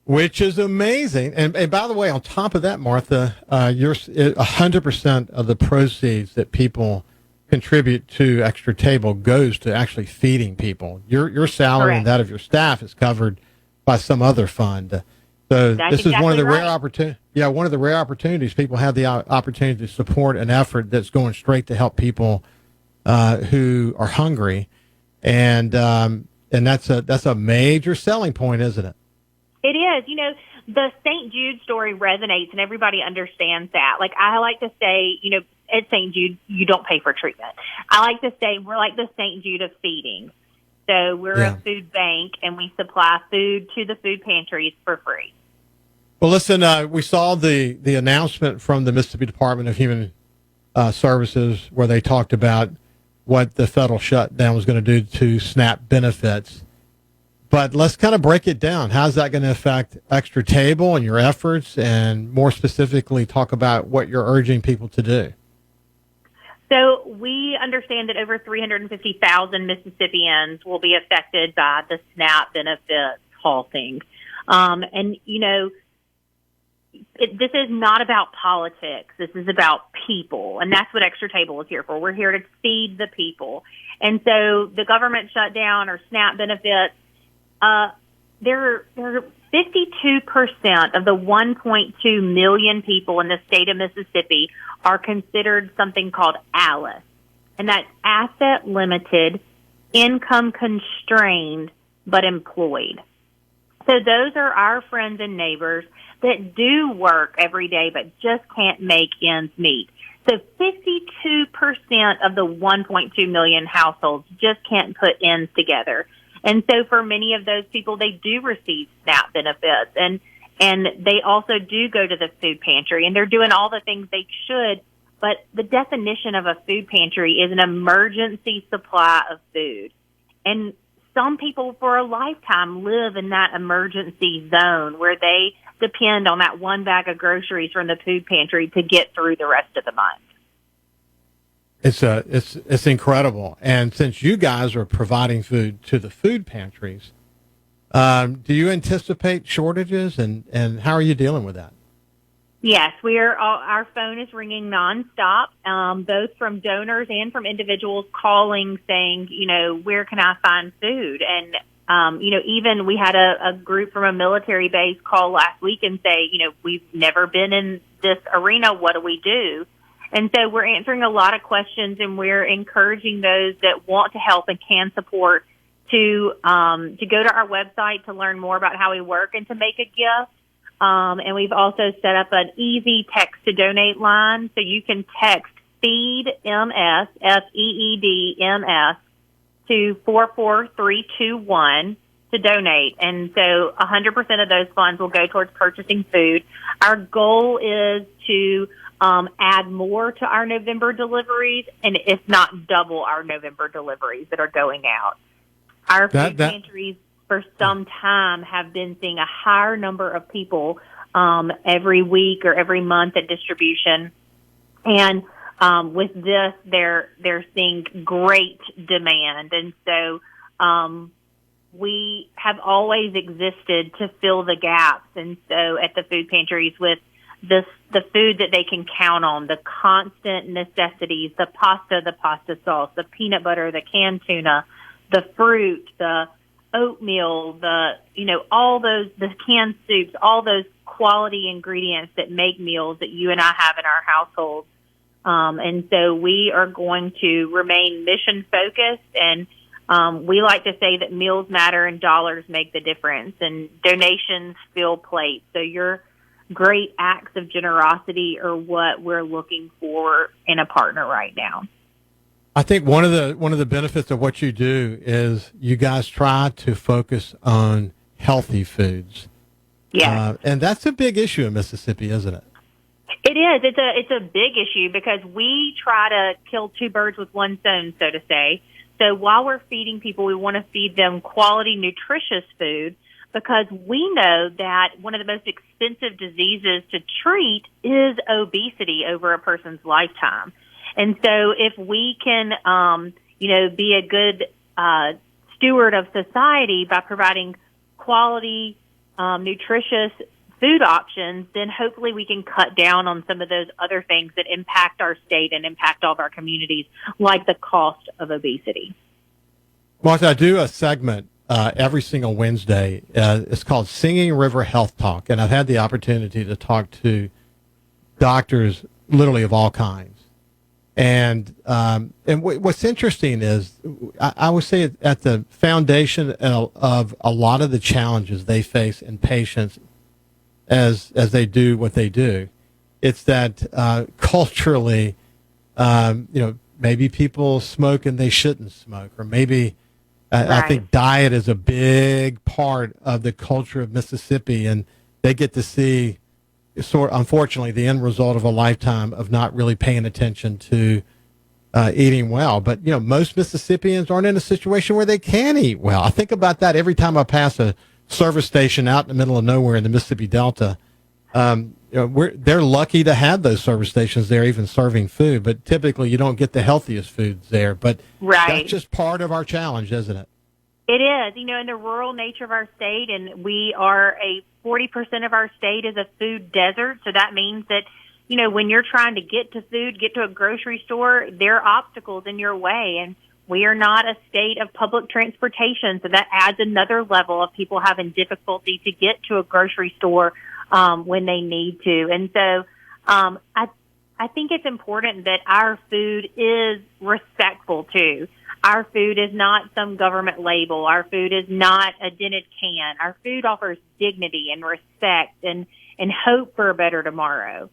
Which is amazing. And by the way, on top of that, Martha, 100% of the proceeds that people contribute to Extra Table goes to actually feeding people. Your salary Correct. And that of your staff is covered by some other fund. So That's this is exactly one of the right. rare opportunities. Yeah, one of the rare opportunities people have the opportunity to support an effort that's going straight to help people who are hungry, and And that's a major selling point, isn't it? It is. You know, the St. Jude story resonates, and everybody understands that. Like, I like to say, you know, at St. Jude, you don't pay for treatment. I like to say we're like the St. Jude of feeding. So we're a food bank, and we supply food to the food pantries for free. Well, listen, we saw the announcement from the Mississippi Department of Human Services where they talked about what the federal shutdown was going to do to SNAP benefits. But let's kind of break it down. How's that going to affect Extra Table and your efforts, and more specifically talk about what you're urging people to do? So we understand that over 350,000 Mississippians will be affected by the SNAP benefits halting. And, you know, this is not about politics. This is about people, and that's what Extra Table is here for. We're here to feed the people. And so the government shutdown or SNAP benefits, there are 52% of the 1.2 million people in the state of Mississippi are considered something called ALICE, and that's asset limited, income constrained, but employed. So those are our friends and neighbors that do work every day but just can't make ends meet. So 52% of the 1.2 million households just can't put ends together. And so for many of those people, they do receive SNAP benefits, and they also do go to the food pantry, and they're doing all the things they should. But the definition of a food pantry is an emergency supply of food. And some people for a lifetime live in that emergency zone where they depend on that one bag of groceries from the food pantry to get through the rest of the month. It's incredible. And since you guys are providing food to the food pantries, do you anticipate shortages, and how are you dealing with that? Yes, our phone is ringing nonstop, both from donors and from individuals calling saying, you know, where can I find food? And, you know, even we had a group from a military base call last week and say, you know, we've never been in this arena. What do we do? And so we're answering a lot of questions, and we're encouraging those that want to help and can support to go to our website to learn more about how we work and to make a gift. And we've also set up an easy text to donate line, so you can text FEEDMS, FEEDMS, to 44321 to donate. And so 100% of those funds will go towards purchasing food. Our goal is to add more to our November deliveries, and if not double our November deliveries that are going out. Our food pantries for some time have been seeing a higher number of people every week or every month at distribution. And with this, they're seeing great demand. And so we have always existed to fill the gaps. And so at the food pantries with the food that they can count on, the constant necessities, the pasta sauce, the peanut butter, the canned tuna, the fruit, the oatmeal, all those, the canned soups, all those quality ingredients that make meals that you and I have in our households. And so we are going to remain mission focused, and we like to say that meals matter and dollars make the difference, and donations fill plates. So your great acts of generosity are what we're looking for in a partner right now. I think one of the benefits of what you do is you guys try to focus on healthy foods. Yeah, and that's a big issue in Mississippi, isn't it? It is. It's a big issue because we try to kill two birds with one stone, so to say. So while we're feeding people, we want to feed them quality, nutritious food, because we know that one of the most expensive diseases to treat is obesity over a person's lifetime. And so if we can, be a good steward of society by providing quality, nutritious food options, then hopefully we can cut down on some of those other things that impact our state and impact all of our communities, like the cost of obesity. Martha, I do a segment every single Wednesday. It's called Singing River Health Talk, and I've had the opportunity to talk to doctors literally of all kinds. What's interesting is I would say at the foundation of a lot of the challenges they face in patients as they do what they do, it's that culturally, maybe people smoke and they shouldn't smoke, or maybe I think diet is a big part of the culture of Mississippi, and they get to see, unfortunately, the end result of a lifetime of not really paying attention to eating well. But, most Mississippians aren't in a situation where they can eat well. I think about that every time I pass a service station out in the middle of nowhere in the Mississippi Delta. They're lucky to have those service stations there, even serving food. But typically, you don't get the healthiest foods there. But that's just part of our challenge, isn't it? It is. In the rural nature of our state, and we are 40% of our state is a food desert. So that means that, when you're trying to get to food, get to a grocery store, there are obstacles in your way. And we are not a state of public transportation. So that adds another level of people having difficulty to get to a grocery store when they need to. And so I think it's important that our food is respectful too. Our food is not some government label. Our food is not a dented can. Our food offers dignity and respect and hope for a better tomorrow.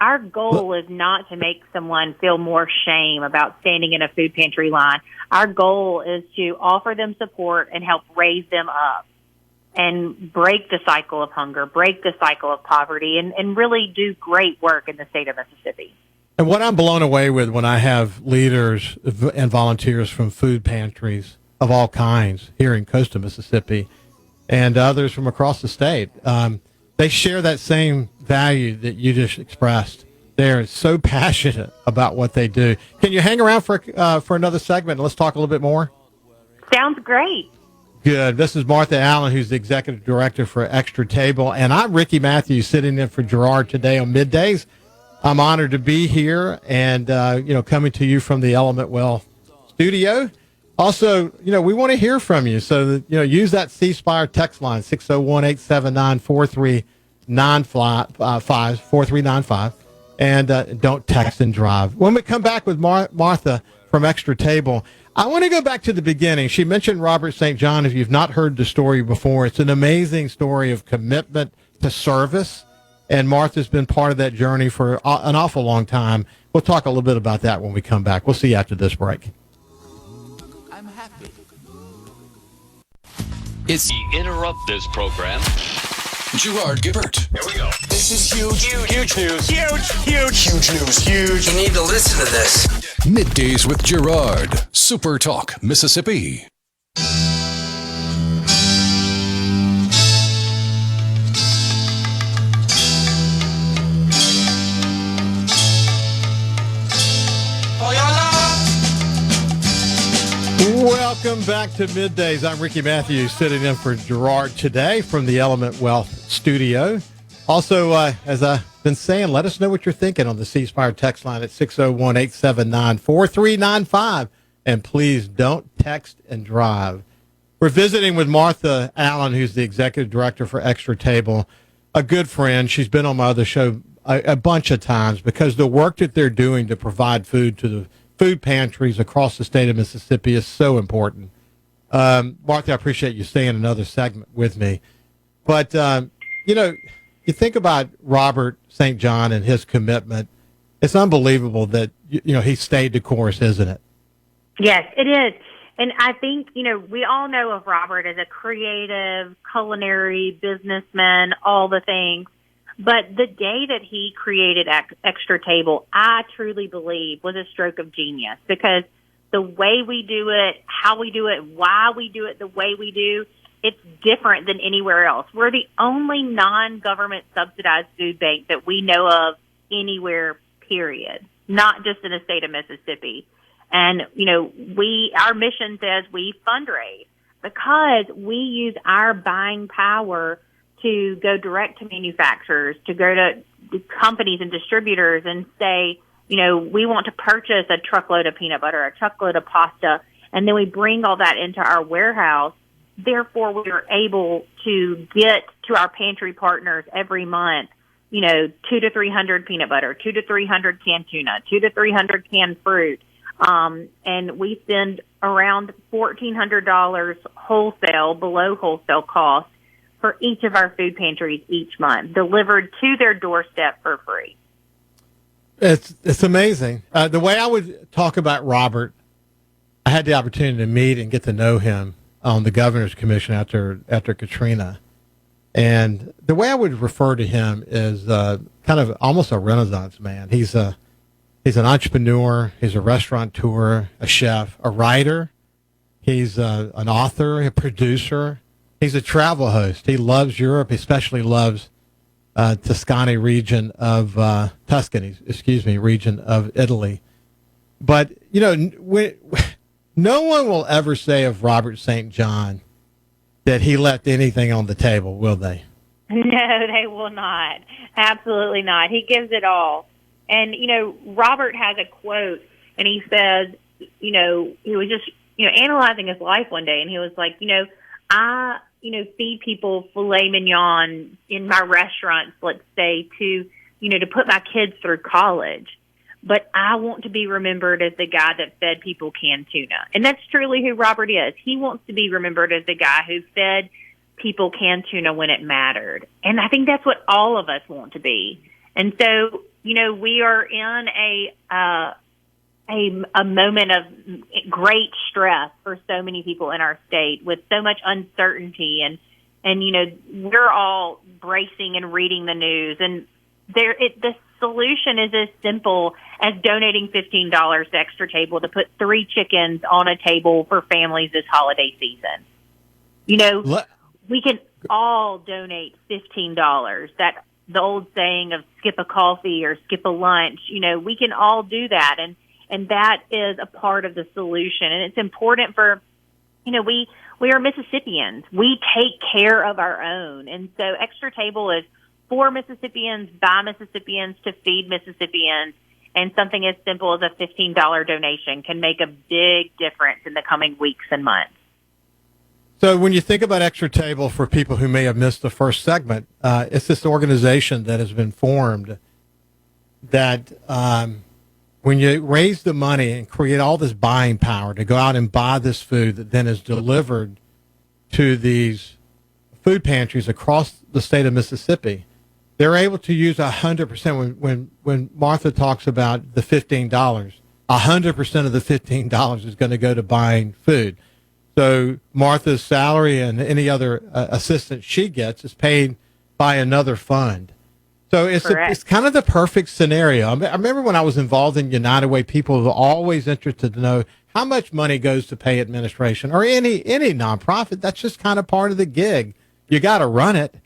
Our goal is not to make someone feel more shame about standing in a food pantry line. Our goal is to offer them support and help raise them up and break the cycle of hunger, break the cycle of poverty, and really do great work in the state of Mississippi. And what I'm blown away with when I have leaders and volunteers from food pantries of all kinds here in coastal Mississippi and others from across the state, they share that same value that you just expressed. They're so passionate about what they do. Can you hang around for another segment and let's talk a little bit more? Sounds great. Good. This is Martha Allen, who's the executive director for Extra Table, and I'm Ricky Mathews, sitting in for Gerard today on Middays. I'm honored to be here and, coming to you from the Element Well studio. Also, we want to hear from you. So, use that C-Spire text line, 601-879-4395, and don't text and drive. When we come back with Martha from Extra Table, I want to go back to the beginning. She mentioned Robert St. John. If you've not heard the story before, it's an amazing story of commitment to service. And Martha's been part of that journey for an awful long time. We'll talk a little bit about that when we come back. We'll see you after this break. I'm happy. It's interrupt this program. Gerard Gibert. Here we go. This is huge. Huge news. Huge news. Huge. You need to listen to this. Middays with Gerard. SuperTalk, Mississippi. Welcome back to Middays. I'm Ricky Mathews, sitting in for Gerard today from the Element Wealth studio. Also, as I've been saying, let us know what you're thinking on the C-Spire text line at 601-879-4395. And please don't text and drive. We're visiting with Martha Allen, who's the executive director for Extra Table, a good friend. She's been on my other show a bunch of times because the work that they're doing to provide food to the food pantries across the state of Mississippi is so important. Martha, I appreciate you staying another segment with me. But, you think about Robert St. John and his commitment. It's unbelievable that, he stayed the course, isn't it? Yes, it is. And I think, we all know of Robert as a creative, culinary businessman, all the things. But the day that he created Extra Table, I truly believe was a stroke of genius because the way we do it, how we do it, why we do it the way we do, it's different than anywhere else. We're the only non-government subsidized food bank that we know of anywhere, period, not just in the state of Mississippi. And, our mission says we fundraise because we use our buying power to go direct to manufacturers, to go to companies and distributors and say, we want to purchase a truckload of peanut butter, a truckload of pasta, and then we bring all that into our warehouse. Therefore, we are able to get to our pantry partners every month, 2 to 300 peanut butter, 2 to 300 canned tuna, 2 to 300 canned fruit. And we spend around $1,400 wholesale, below wholesale cost for each of our food pantries each month, delivered to their doorstep for free. It's amazing. The way I would talk about Robert, I had the opportunity to meet and get to know him on the governor's commission after Katrina. And the way I would refer to him is kind of almost a Renaissance man. He's an entrepreneur. He's a restaurateur, a chef, a writer. He's an author, a producer. He's a travel host. He loves Europe. He especially loves Tuscany region of region of Italy. But no one will ever say of Robert St. John that he left anything on the table, will they? No, they will not. Absolutely not. He gives it all. And, Robert has a quote, and he says, he was just, analyzing his life one day, and he was like, I, feed people filet mignon in my restaurants, let's say, to put my kids through college. But I want to be remembered as the guy that fed people canned tuna. And that's truly who Robert is. He wants to be remembered as the guy who fed people canned tuna when it mattered. And I think that's what all of us want to be. And so, we are in a moment of great stress for so many people in our state, with so much uncertainty, and we're all bracing and reading the news, and the solution is as simple as donating $15 to Extra Table to put 3 chickens on a table for families this holiday season. We can all donate $15. That the old saying of skip a coffee or skip a lunch, we can all do that. And that is a part of the solution. And it's important for, we are Mississippians. We take care of our own. And so Extra Table is for Mississippians, by Mississippians, to feed Mississippians. And something as simple as a $15 donation can make a big difference in the coming weeks and months. So when you think about Extra Table, for people who may have missed the first segment, it's this organization that has been formed that when you raise the money and create all this buying power to go out and buy this food that then is delivered to these food pantries across the state of Mississippi, they're able to use 100%. When Martha talks about the $15, 100% of the $15 is going to go to buying food. So Martha's salary and any other assistance she gets is paid by another fund. So it's kind of the perfect scenario. I remember when I was involved in United Way, people were always interested to know how much money goes to pay administration or any nonprofit. That's just kind of part of the gig. You got to run it.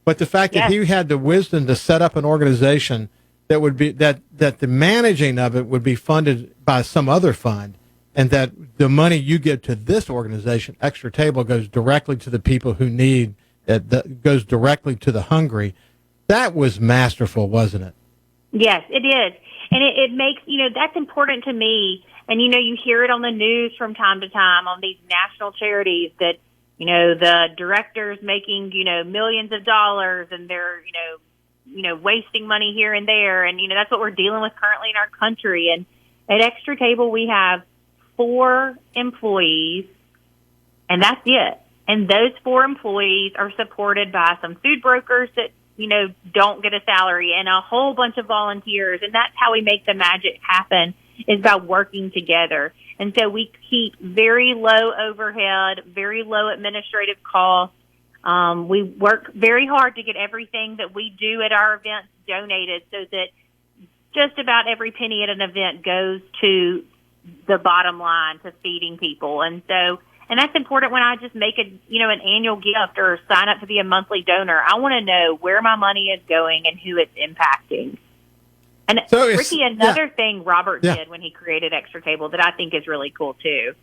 But the fact that he had the wisdom to set up an organization that would be that the managing of it would be funded by some other fund, and that the money you give to this organization, Extra Table, goes directly to the people who need it, goes directly to the hungry. That was masterful, wasn't it? Yes, it is. And it makes, that's important to me. And, you hear it on the news from time to time on these national charities that, the director's making, millions of dollars, and they're, wasting money here and there. And, that's what we're dealing with currently in our country. And at Extra Table, we have 4 employees, and that's it. And those 4 employees are supported by some food brokers that, don't get a salary, and a whole bunch of volunteers. And that's how we make the magic happen, is by working together. And so we keep very low overhead, very low administrative costs. We work very hard to get everything that we do at our events donated, so that just about every penny at an event goes to the bottom line, to feeding people. And that's important when I just make an annual gift or sign up to be a monthly donor. I want to know where my money is going and who it's impacting. And so Ricky, another thing Robert did when he created Extra Table that I think is really cool too.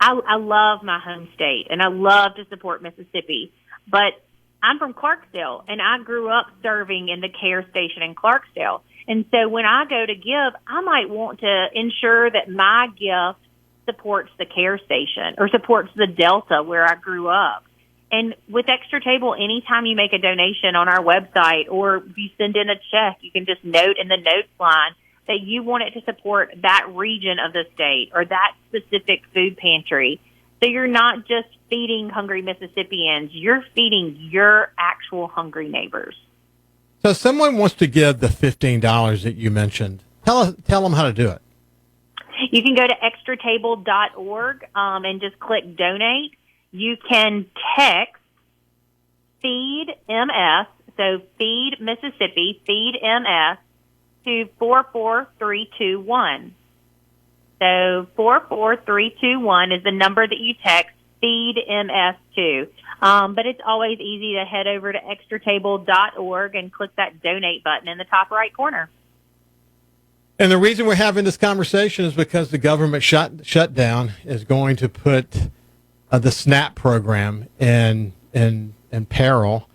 I love my home state, and I love to support Mississippi, but I'm from Clarksdale, and I grew up serving in the care station in Clarksdale. And so when I go to give, I might want to ensure that my gift supports the care station or supports the Delta where I grew up. And with Extra Table, anytime you make a donation on our website or you send in a check, you can just note in the notes line that you want it to support that region of the state or that specific food pantry. So you're not just feeding hungry Mississippians, you're feeding your actual hungry neighbors. So someone wants to give the $15 that you mentioned. Tell them how to do it. You can go to extratable.org and just click donate. You can text Feed MS, so Feed Mississippi, Feed MS, to 44321. So 44321 is the number that you text Feed MS to. But it's always easy to head over to extratable.org and click that donate button in the top right corner. And the reason we're having this conversation is because the government shutdown is going to put the SNAP program in peril.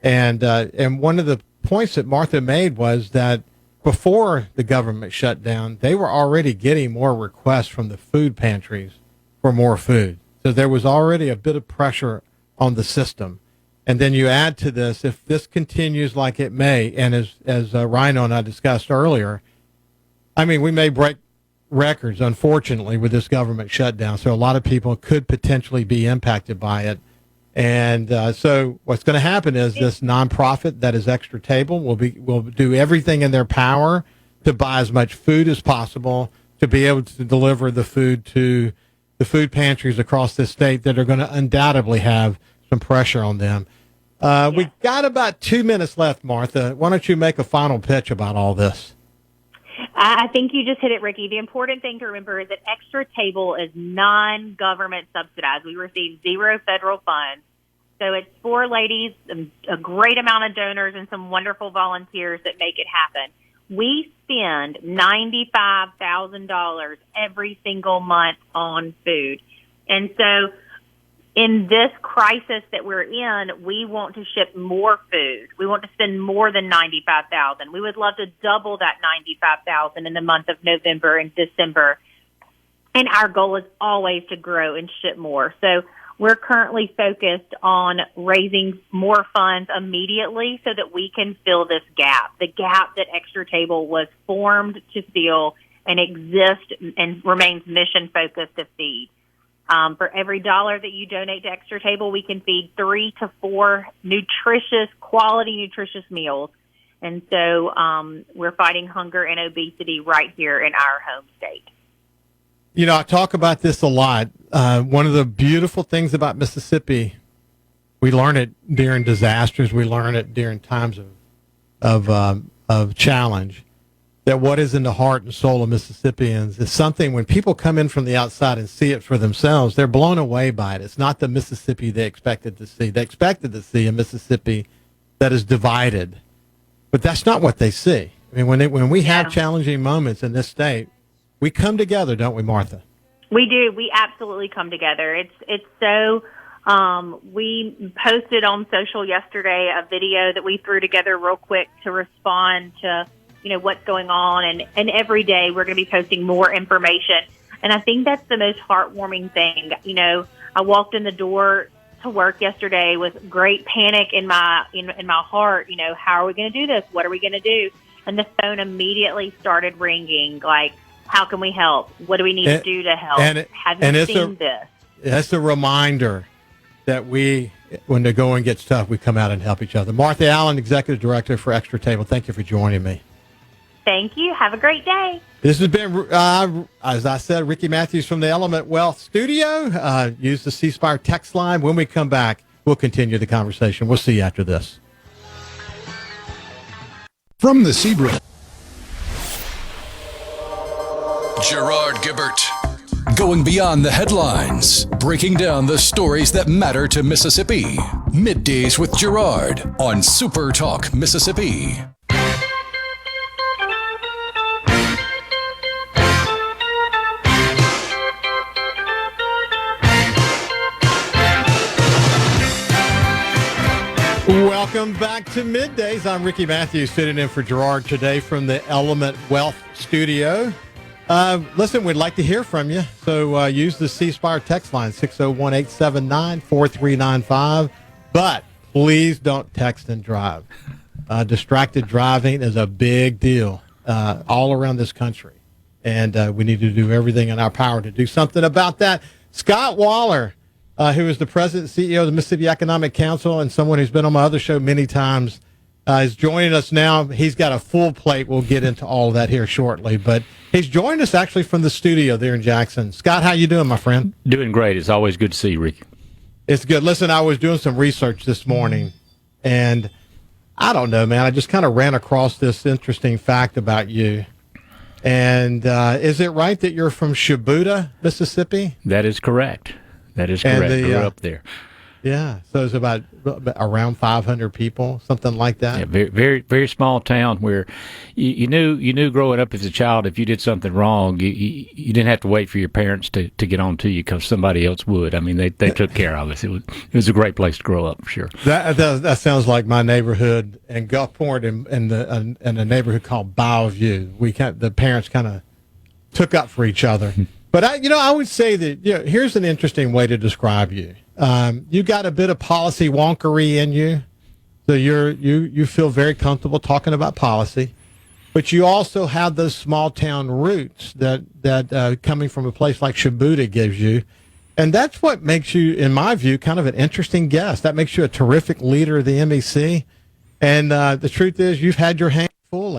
And one of the points that Martha made was that before the government shutdown, they were already getting more requests from the food pantries for more food. So there was already a bit of pressure on the system. And then you add to this, if this continues like it may, and as Rhino and I discussed earlier, I mean, we may break records, unfortunately, with this government shutdown. So a lot of people could potentially be impacted by it. And so what's going to happen is this nonprofit that is Extra Table will do everything in their power to buy as much food as possible to be able to deliver the food to the food pantries across this state that are going to undoubtedly have some pressure on them. We've got about 2 minutes left, Martha. Why don't you make a final pitch about all this? I think you just hit it, Ricky. The important thing to remember is that Extra Table is non-government subsidized. We receive 0 federal funds. So it's 4 ladies, a great amount of donors, and some wonderful volunteers that make it happen. We spend $95,000 every single month on food. And so in this crisis that we're in, we want to ship more food. We want to spend more than $95,000. We would love to double that $95,000 in the month of November and December. And our goal is always to grow and ship more. So we're currently focused on raising more funds immediately so that we can fill this gap, the gap that Extra Table was formed to fill and exists and remains mission-focused to feed. For every dollar that you donate to Extra Table, we can feed 3 to 4 quality nutritious meals. And so we're fighting hunger and obesity right here in our home state. You know, I talk about this a lot. One of the beautiful things about Mississippi, we learn it during disasters. We learn it during times of challenge. That what is in the heart and soul of Mississippians is something when people come in from the outside and see it for themselves, they're blown away by it. It's not the Mississippi they expected to see. They expected to see a Mississippi that is divided, but that's not what they see. I mean, when we have challenging moments in this state, we come together, don't we, Martha? We do. We absolutely come together. It's so. We posted on social yesterday a video that we threw together real quick to respond to what's going on, and every day we're going to be posting more information. And I think that's the most heartwarming thing. I walked in the door to work yesterday with great panic in my heart. How are we going to do this? What are we going to do? And the phone immediately started ringing, like, how can we help? What do we need to do to help? Have you seen this? That's a reminder that when the going gets tough, we come out and help each other. Martha Allen, Executive Director for Extra Table, thank you for joining me. Thank you. Have a great day. This has been, as I said, Ricky Mathews from the Element Wealth Studio. Use the C Spire text line. When we come back, we'll continue the conversation. We'll see you after this. From the Sebring, Gerard Gibert. Going beyond the headlines, breaking down the stories that matter to Mississippi. Middays with Gerard on SuperTalk Mississippi. Welcome back to Middays. I'm Ricky Mathews, sitting in for Gerard today from the Element Wealth Studio. Listen, we'd like to hear from you. So use the C Spire text line, 601-879-4395. But please don't text and drive. Distracted driving is a big deal all around this country. And we need to do everything in our power to do something about that. Scott Waller, who is the president and CEO of the Mississippi Economic Council and someone who's been on my other show many times, is joining us now. He's got a full plate. We'll get into all of that here shortly. But he's joined us actually from the studio there in Jackson. Scott, how you doing, my friend? Doing great. It's always good to see you, Rick. It's good. Listen, I was doing some research this morning, and I don't know, man. I just kind of ran across this interesting fact about you. And is it right that you're from Shibuya, Mississippi? That is correct. That is correct. I grew up there. Yeah, so it's about around 500 people, something like that. Yeah, very, very, very small town where you knew growing up as a child if you did something wrong, you didn't have to wait for your parents to get on to you because somebody else would. I mean, they took care of us. It was a great place to grow up, for sure. That sounds like my neighborhood in Gulfport and a neighborhood called Bellevue. The parents kind of took up for each other. But I would say that here's an interesting way to describe you. You got a bit of policy wonkery in you, so you feel very comfortable talking about policy, but you also have those small town roots that coming from a place like Shibuya gives you, and that's what makes you, in my view, kind of an interesting guest. That makes you a terrific leader of the MEC, and the truth is, you've had your hands full.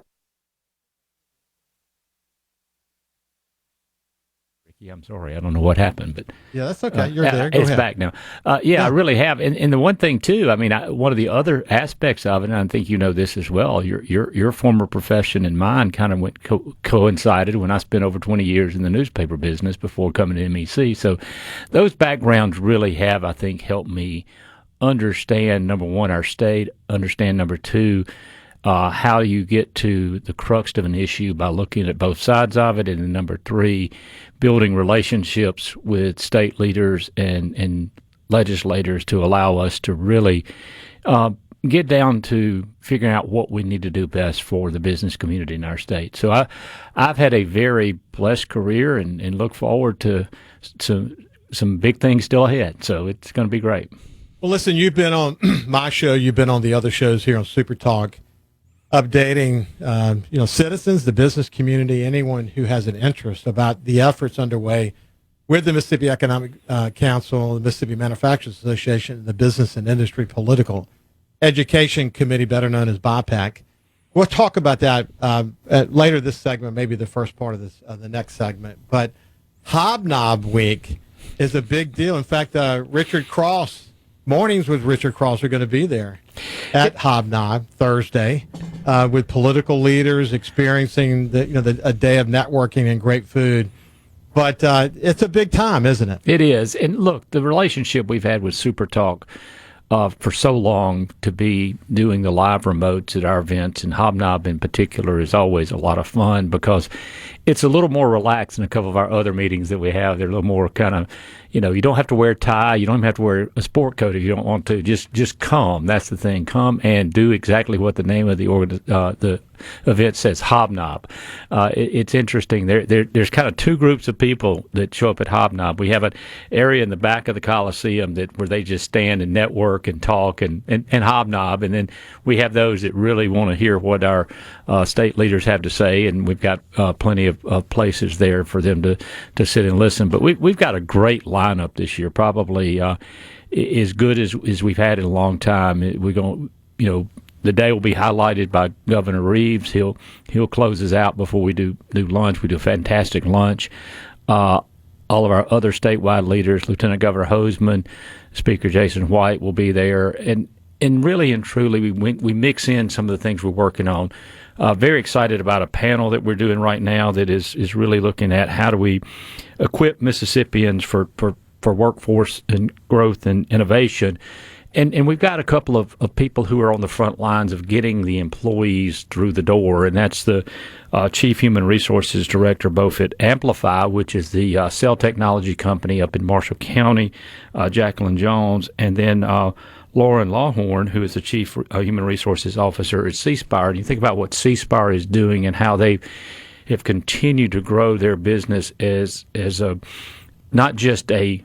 Yeah, I'm sorry. I don't know what happened, but yeah, that's okay. You're there. Go it's ahead. back now. Yeah, I really have. And the one thing too, I mean, one of the other aspects of it, and I think you know this as well. Your former profession and mine kind of coincided when I spent over 20 years in the newspaper business before coming to MEC. So those backgrounds really have, I think, helped me understand, number one, our state. Understand, number two, how you get to the crux of an issue by looking at both sides of it, and then number three, building relationships with state leaders and legislators to allow us to really get down to figuring out what we need to do best for the business community in our state. So I've had a very blessed career and look forward to some big things still ahead. So it's going to be great. Well, listen, you've been on my show. You've been on the other shows here on SuperTalk, updating, citizens, the business community, anyone who has an interest about the efforts underway with the Mississippi Economic Council, the Mississippi Manufacturers Association, the Business and Industry Political Education Committee, better known as BIPAC. We'll talk about that later this segment, maybe the first part of the next segment. But Hobnob Week is a big deal. In fact, Richard Cross, Mornings with Richard Cross are going to be there at Hobnob Thursday with political leaders experiencing a day of networking and great food. But it's a big time, isn't it? It is. And look, the relationship we've had with SuperTalk for so long to be doing the live remotes at our events, and Hobnob in particular is always a lot of fun because it's a little more relaxed than a couple of our other meetings that we have. They're a little more kind of, you don't have to wear a tie. You don't even have to wear a sport coat if you don't want to. Just come. That's the thing. Come and do exactly what the name of the event says, Hobnob. It's interesting. There's kind of two groups of people that show up at Hobnob. We have an area in the back of the Coliseum where they just stand and network and talk and hobnob. And then we have those that really want to hear what our state leaders have to say. And we've got plenty of places there for them to sit and listen. But we've got a great lineup this year, probably as good as we've had in a long time. We're going, the day will be highlighted by Governor Reeves. He'll close us out before we do lunch. We do a fantastic lunch. All of our other statewide leaders, Lieutenant Governor Hoseman, Speaker Jason White will be there, and really and truly we mix in some of the things we're working on. Very excited about a panel that we're doing right now that is really looking at how do we equip Mississippians for workforce and growth and innovation. And we've got a couple of people who are on the front lines of getting the employees through the door, and that's the Chief Human Resources Director both at Amplify, which is the cell technology company up in Marshall County, Jacqueline Jones, and then Lauren Lawhorn, who is the Chief Human Resources Officer at C Spire. And you think about what C Spire is doing and how they've have continued to grow their business as a not just a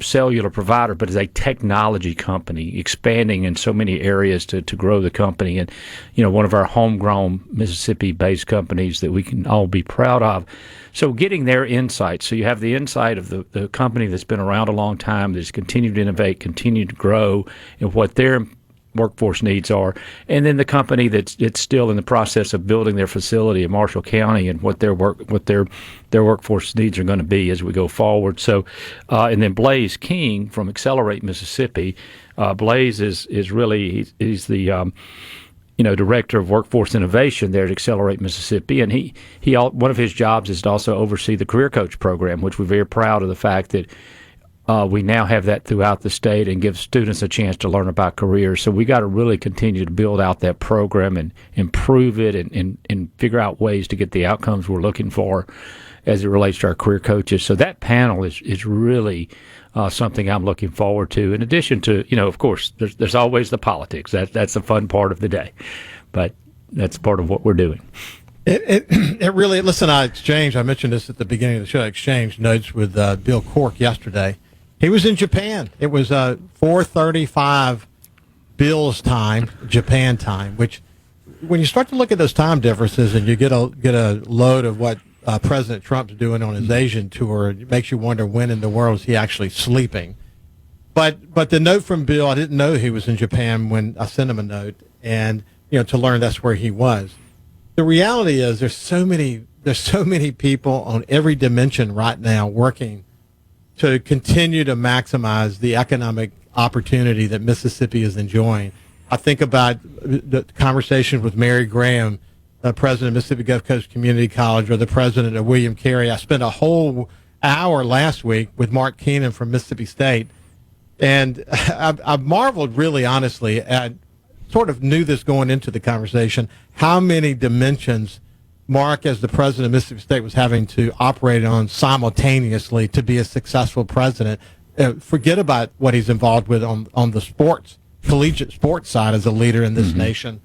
cellular provider, but as a technology company, expanding in so many areas to grow the company. And, one of our homegrown Mississippi-based companies that we can all be proud of. So getting their insights. So you have the insight of the company that's been around a long time, that's continued to innovate, continued to grow, and what their workforce needs are, and then the company that's still in the process of building their facility in Marshall County and what their workforce needs are going to be as we go forward. So, and then Blaze King from Accelerate Mississippi. Blaze is really he's the director of workforce innovation there at Accelerate Mississippi, and he one of his jobs is to also oversee the career coach program, which we're very proud of the fact that we now have that throughout the state and give students a chance to learn about careers. So we got to really continue to build out that program and improve it and figure out ways to get the outcomes we're looking for as it relates to our career coaches. So that panel is really something I'm looking forward to. In addition to, of course, there's always the politics. That's the fun part of the day. But that's part of what we're doing. It really, listen, I mentioned this at the beginning of the show, I exchanged notes with Bill Cork yesterday. He was in Japan. It was 4:35 Bill's time, Japan time, which when you start to look at those time differences and you get a load of what President Trump's doing on his Asian tour, it makes you wonder when in the world is he actually sleeping. But the note from Bill, I didn't know he was in Japan when I sent him a note, and to learn that's where he was. The reality is there's so many people on every dimension right now working to continue to maximize the economic opportunity that Mississippi is enjoying. I think about the conversation with Mary Graham, president of Mississippi Gulf Coast Community College, or the president of William Carey. I spent a whole hour last week with Mark Keenan from Mississippi State, and I marveled really honestly at, sort of knew this going into the conversation, how many dimensions Mark, as the president of Mississippi State, was having to operate on simultaneously to be a successful president. Forget about what he's involved with on the collegiate sports side as a leader in this nation.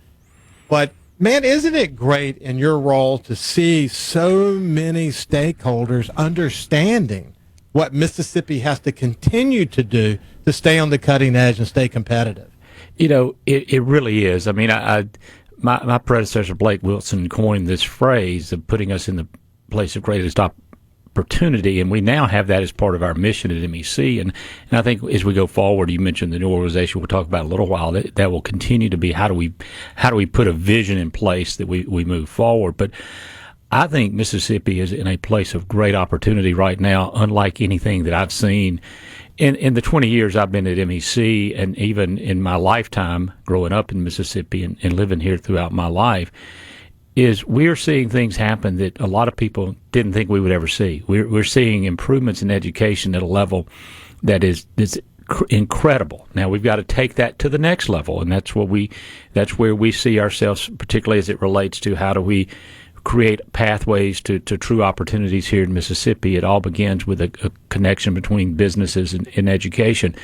But, man, isn't it great in your role to see so many stakeholders understanding what Mississippi has to continue to do to stay on the cutting edge and stay competitive? It really is. I mean, my predecessor, Blake Wilson, coined this phrase of putting us in the place of greatest opportunity, and we now have that as part of our mission at MEC. And I think as we go forward, you mentioned the new organization we'll talk about in a little while, that will continue to be how do we put a vision in place that we move forward. But I think Mississippi is in a place of great opportunity right now, unlike anything that I've seen in the 20 years I've been at MEC, and even in my lifetime growing up in Mississippi and living here throughout my life, is we're seeing things happen that a lot of people didn't think we would ever see. We're seeing improvements in education at a level that is incredible. Now we've got to take that to the next level, and that's where we see ourselves, particularly as it relates to how do we create pathways to true opportunities here in Mississippi. It all begins with a connection between businesses and education.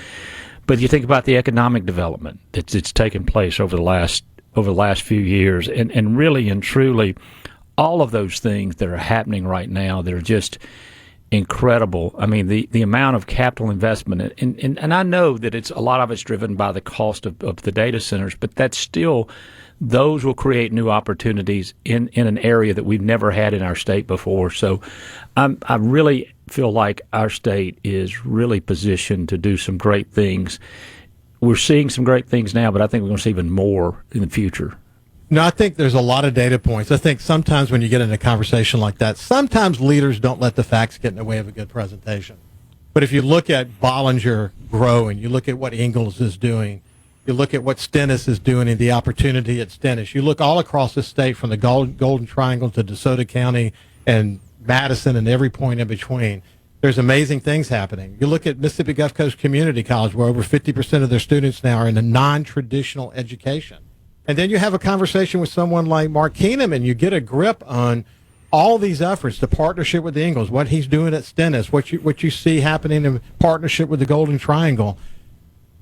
But you think about the economic development that's taken place over the last few years, and really and truly, all of those things that are happening right now, they're just incredible. I mean, the amount of capital investment, and I know that a lot of it's driven by the cost of the data centers, but that's still, those will create new opportunities in an area that we've never had in our state before. So I really feel like our state is really positioned to do some great things. We're seeing some great things now, but I think we're going to see even more in the future. No, I think there's a lot of data points. I think sometimes when you get in a conversation like that, sometimes leaders don't let the facts get in the way of a good presentation. But if you look at Bollinger growing, you look at what Ingalls is doing, you look at what Stennis is doing and the opportunity at Stennis. You look all across the state from the Golden Triangle to DeSoto County and Madison and every point in between. There's amazing things happening. You look at Mississippi Gulf Coast Community College, where over 50% of their students now are in a non-traditional education. And then you have a conversation with someone like Mark Keenan, and you get a grip on all these efforts, the partnership with the Ingalls, what he's doing at Stennis, what you see happening in partnership with the Golden Triangle.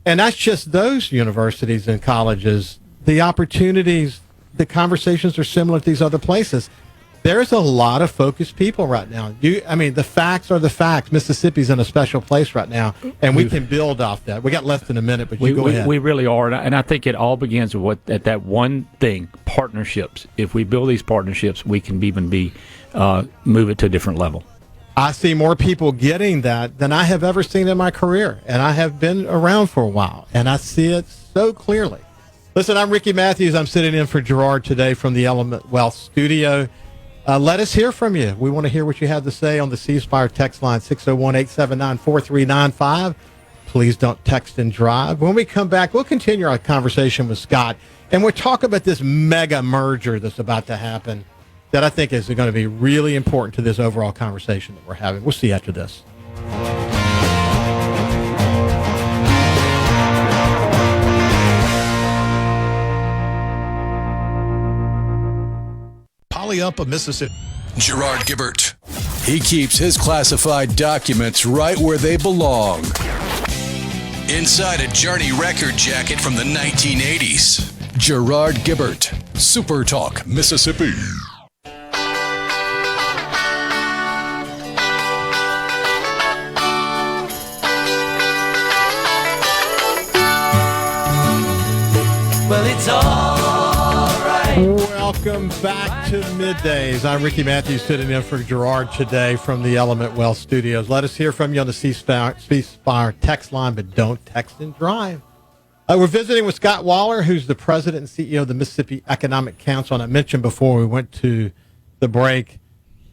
And that's just those universities and colleges. The opportunities, the conversations are similar to these other places. there's a lot of focused people right now. The facts are the facts. Mississippi's in a special place right now, and we can build off that. We got less than a minute, but go ahead. We really are, and I think it all begins with that one thing: partnerships. If we build these partnerships, we can even move it to a different level. I see more people getting that than I have ever seen in my career, and I have been around for a while, and I see it so clearly. Listen, I'm Ricky Mathews. I'm sitting in for Gerard today from the Element Wealth Studio. Let us hear from you. We want to hear what you have to say on the C Spire text line, 601-879-4395. Please don't text and drive. When we come back, we'll continue our conversation with Scott, and we'll talk about this mega merger that's about to happen that I think is going to be really important to this overall conversation that we're having. We'll see you after this. Up of Mississippi. Gerard Gibert. He keeps his classified documents right where they belong. Inside a Journey record jacket from the 1980s. Gerard Gibert. SuperTalk, Mississippi. Well, it's all Welcome back to Middays. I'm Ricky Mathews sitting in for Gerard today from the Element Wealth Studios. Let us hear from you on the C Spire text line, but don't text and drive. We're visiting with Scott Waller, who's the president and CEO of the Mississippi Economic Council. And I mentioned before we went to the break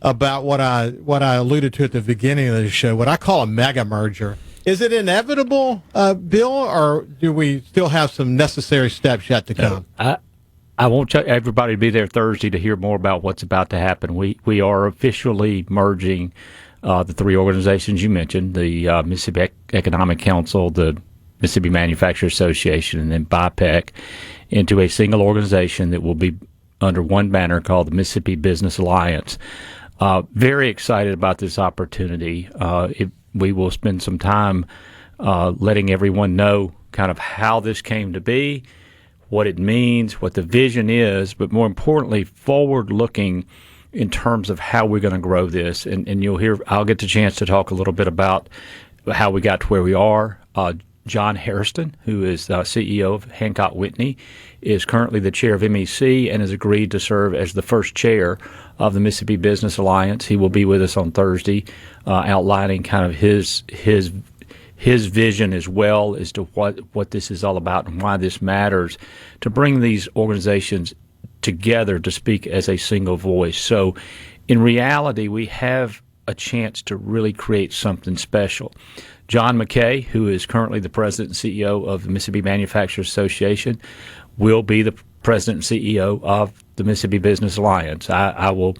about what I alluded to at the beginning of the show, what I call a mega merger. Is it inevitable, Bill, or do we still have some necessary steps yet to come? I want everybody to be there Thursday to hear more about what's about to happen. We are officially merging the three organizations you mentioned, the Mississippi Economic Council, the Mississippi Manufacturers Association, and then BIPEC, into a single organization that will be under one banner called the Mississippi Business Alliance. Very excited about this opportunity. We will spend some time letting everyone know kind of how this came to be, what it means, what the vision is, but more importantly, forward-looking in terms of how we're going to grow this. And you'll hear, I'll get the chance to talk a little bit about how we got to where we are. John Hairston, who is CEO of Hancock Whitney, is currently the chair of MEC and has agreed to serve as the first chair of the Mississippi Business Alliance. He will be with us on Thursday, outlining kind of his vision as well as to what this is all about and why this matters, to bring these organizations together to speak as a single voice. So in reality, we have a chance to really create something special. John McKay, who is currently the president and CEO of the Mississippi Manufacturers Association, will be the president and CEO of the Mississippi Business Alliance. I will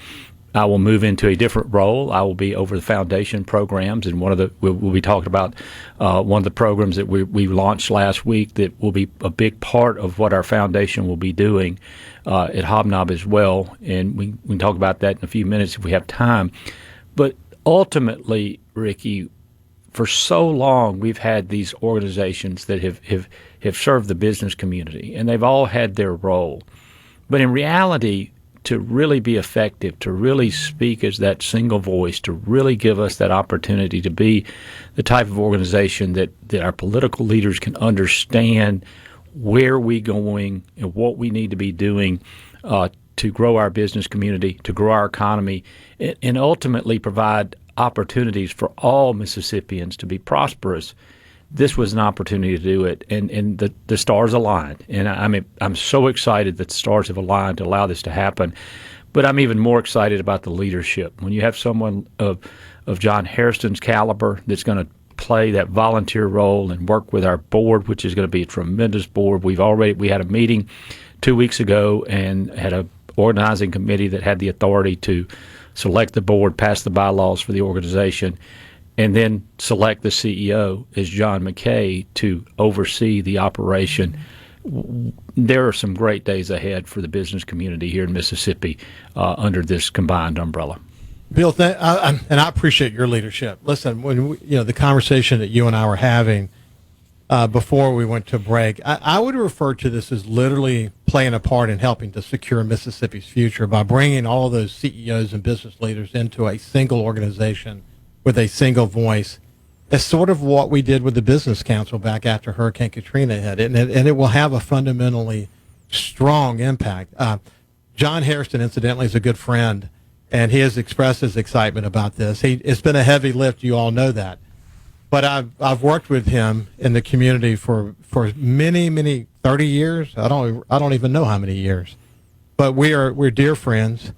move into a different role. I will be over the foundation programs, and we'll be talking about one of the programs that we launched last week that will be a big part of what our foundation will be doing at Hobnob as well. And we can talk about that in a few minutes if we have time. But ultimately, Ricky, for so long we've had these organizations that have served the business community, and they've all had their role. But in reality, to really be effective, to really speak as that single voice, to really give us that opportunity to be the type of organization that our political leaders can understand where we're going and what we need to be doing to grow our business community, to grow our economy, and ultimately provide opportunities for all Mississippians to be prosperous. This was an opportunity to do it, and the stars aligned. And I'm so excited that the stars have aligned to allow this to happen. But I'm even more excited about the leadership. When you have someone of John Hairston's caliber that's going to play that volunteer role and work with our board, which is going to be a tremendous board. We had a meeting 2 weeks ago and had a organizing committee that had the authority to select the board, pass the bylaws for the organization, and then select the CEO as John McKay to oversee the operation. There are some great days ahead for the business community here in Mississippi under this combined umbrella. Bill, and I appreciate your leadership. Listen, when the conversation that you and I were having, before we went to break. I would refer to this as literally playing a part in helping to secure Mississippi's future by bringing all those CEOs and business leaders into a single organization with a single voice. It's sort of what we did with the Business Council back after Hurricane Katrina hit, and it will have a fundamentally strong impact. John Hairston, incidentally, is a good friend, and he has expressed his excitement about this. It's been a heavy lift, you all know that. But I've worked with him in the community for many 30 years. I don't even know how many years. But we're dear friends,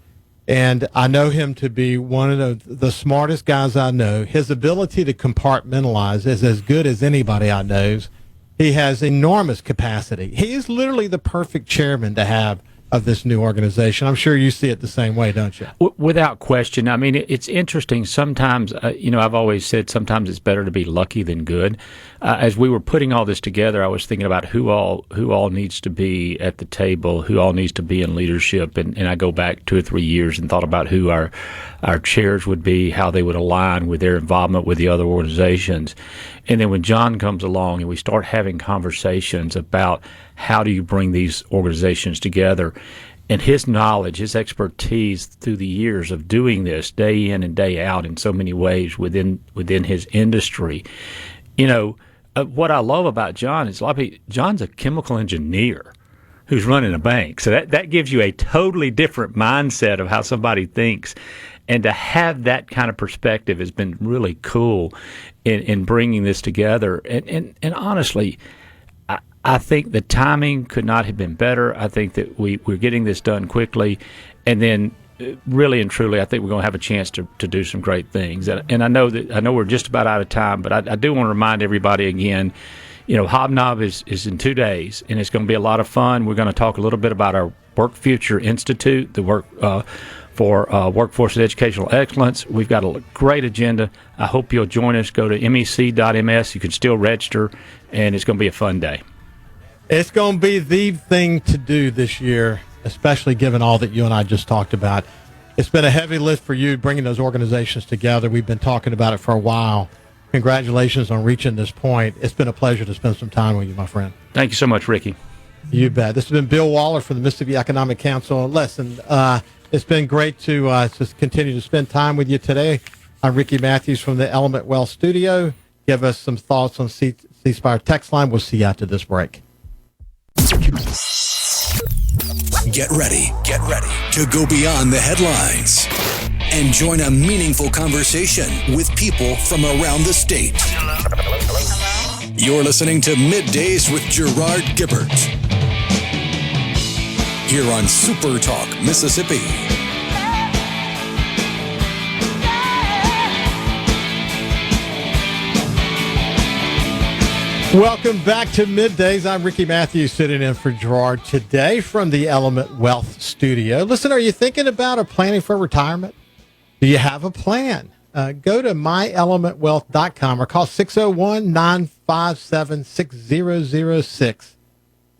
and I know him to be one of the smartest guys I know. His ability to compartmentalize is as good as anybody I know. He has enormous capacity. He is literally the perfect chairman to have of this new organization. I'm sure you see it the same way, don't you? Without question. I mean, it's interesting. Sometimes, I've always said sometimes it's better to be lucky than good. As we were putting all this together, I was thinking about who all needs to be at the table, who all needs to be in leadership, and I go back 2 or 3 years and thought about who our chairs would be, how they would align with their involvement with the other organizations. And then when John comes along and we start having conversations about how do you bring these organizations together, and his knowledge, his expertise through the years of doing this day in and day out in so many ways within his industry. What I love about John is John's a chemical engineer who's running a bank. So that gives you a totally different mindset of how somebody thinks. And to have that kind of perspective has been really cool in bringing this together. And honestly, I think the timing could not have been better. I think that we're getting this done quickly. And then really and truly, I think we're going to have a chance to do some great things. And I know we're just about out of time, but I do want to remind everybody again, Hobnob is in 2 days, and it's going to be a lot of fun. We're going to talk a little bit about our Work Future Institute, the work for workforce and educational excellence. We've got a great agenda. I hope you'll join us. Go to mec.ms. You can still register, and it's going to be a fun day. It's going to be the thing to do this year, especially given all that you and I just talked about. It's been a heavy lift for you bringing those organizations together. We've been talking about it for a while. Congratulations on reaching this point. It's been a pleasure to spend some time with you, my friend. Thank you so much, Ricky. You bet. This has been Bill Waller from the Mississippi Economic Council. Listen, it's been great to continue to spend time with you today. I'm Ricky Mathews from the Element Wealth Studio. Give us some thoughts on C Spire text line. We'll see you after this break. Get ready to go beyond the headlines and join a meaningful conversation with people from around the state. Hello? You're listening to MidDays with Gerard Gibert here on SuperTalk, Mississippi. Welcome back to MidDays. I'm Ricky Mathews sitting in for Gerard today from the Element Wealth Studio. Listen, are you thinking about or planning for retirement? Do you have a plan? Go to myelementwealth.com or call 601-957-6006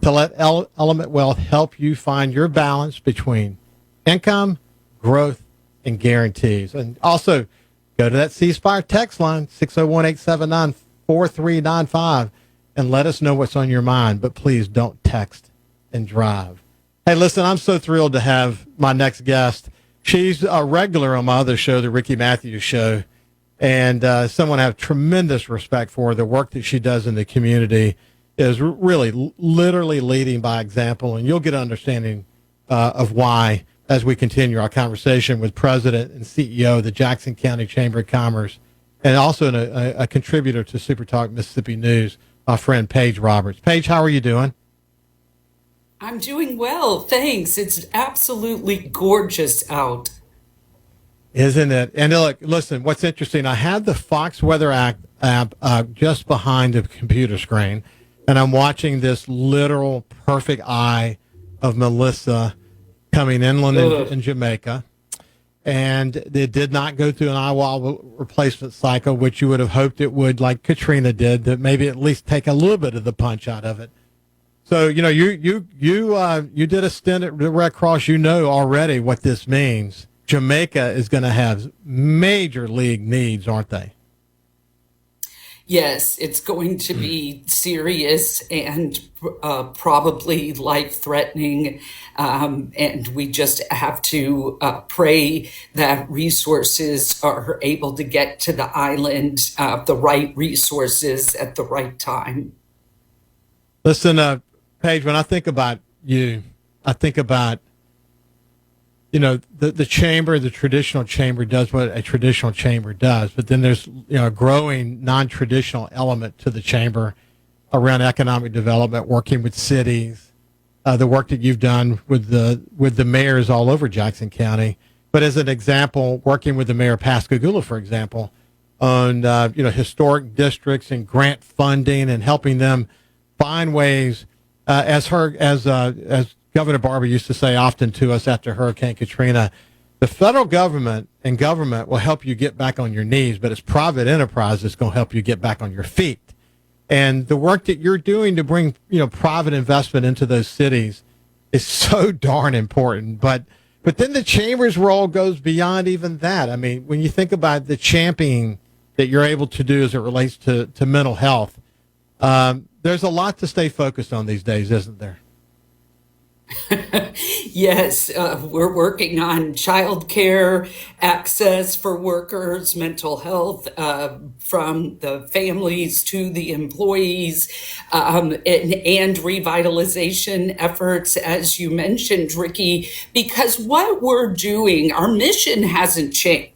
to let Element Wealth help you find your balance between income, growth, and guarantees. And also, go to that C Spire text line, 601-879-4395, and let us know what's on your mind. But please don't text and drive. Hey, listen, I'm so thrilled to have my next guest. She's a regular on my other show, the Ricky Mathews Show, and someone I have tremendous respect for. The work that she does in the community is really literally leading by example, and you'll get an understanding of why as we continue our conversation with President and CEO of the Jackson County Chamber of Commerce, and also a contributor to SuperTalk Mississippi News, my friend Paige Roberts. Paige, how are you doing? I'm doing well, thanks. It's absolutely gorgeous out. Isn't it? And look, listen, what's interesting, I had the Fox Weather app just behind the computer screen, and I'm watching this literal perfect eye of Melissa coming inland in Jamaica. And it did not go through an eye wall replacement cycle, which you would have hoped it would, like Katrina did, that maybe at least take a little bit of the punch out of it. So, you did a stint at the Red Cross. You know already what this means. Jamaica is going to have major league needs, aren't they? Yes, it's going to be serious and probably life-threatening, and we just have to pray that resources are able to get to the island, the right resources at the right time. Listen, Paige, when I think about you, I think about, the chamber, the traditional chamber does what a traditional chamber does, but then there's, a growing non-traditional element to the chamber around economic development, working with cities, the work that you've done with the mayors all over Jackson County. But as an example, working with the mayor of Pascagoula, for example, on, historic districts and grant funding and helping them find ways, as Governor Barber used to say often to us after Hurricane Katrina, the federal government and government will help you get back on your knees, but it's private enterprise that's going to help you get back on your feet. And the work that you're doing to bring, private investment into those cities is so darn important. But then the chamber's role goes beyond even that. I mean, when you think about the championing that you're able to do as it relates to mental health, there's a lot to stay focused on these days, isn't there? Yes, we're working on childcare access for workers, mental health from the families to the employees, and revitalization efforts, as you mentioned, Ricky, because what we're doing, our mission hasn't changed.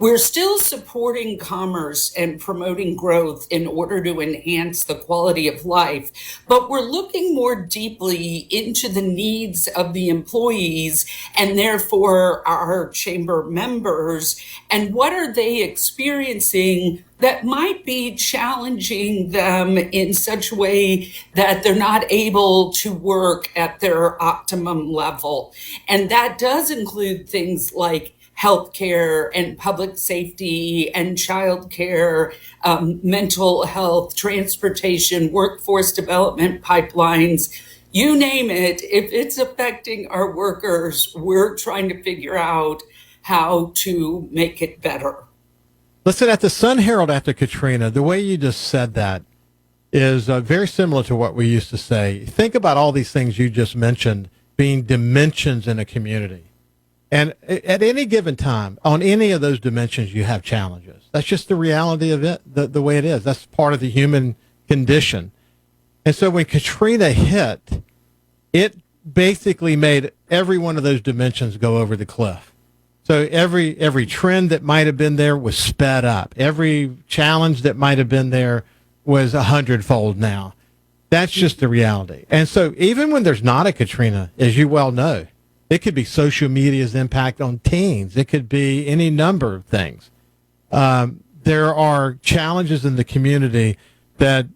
We're still supporting commerce and promoting growth in order to enhance the quality of life, but we're looking more deeply into the needs of the employees and therefore our chamber members, and what are they experiencing that might be challenging them in such a way that they're not able to work at their optimum level. And that does include things like healthcare and public safety and childcare, mental health, transportation, workforce development pipelines, you name it. If it's affecting our workers, we're trying to figure out how to make it better. Listen, at the Sun Herald after Katrina, the way you just said that is very similar to what we used to say. Think about all these things you just mentioned being dimensions in a community. And at any given time, on any of those dimensions, you have challenges. That's just the reality of it, the way it is. That's part of the human condition. And so when Katrina hit, it basically made every one of those dimensions go over the cliff. So every trend that might have been there was sped up. Every challenge that might have been there was 100-fold now. That's just the reality. And so even when there's not a Katrina, as you well know, it could be social media's impact on teens. It could be any number of things. There are challenges in the community that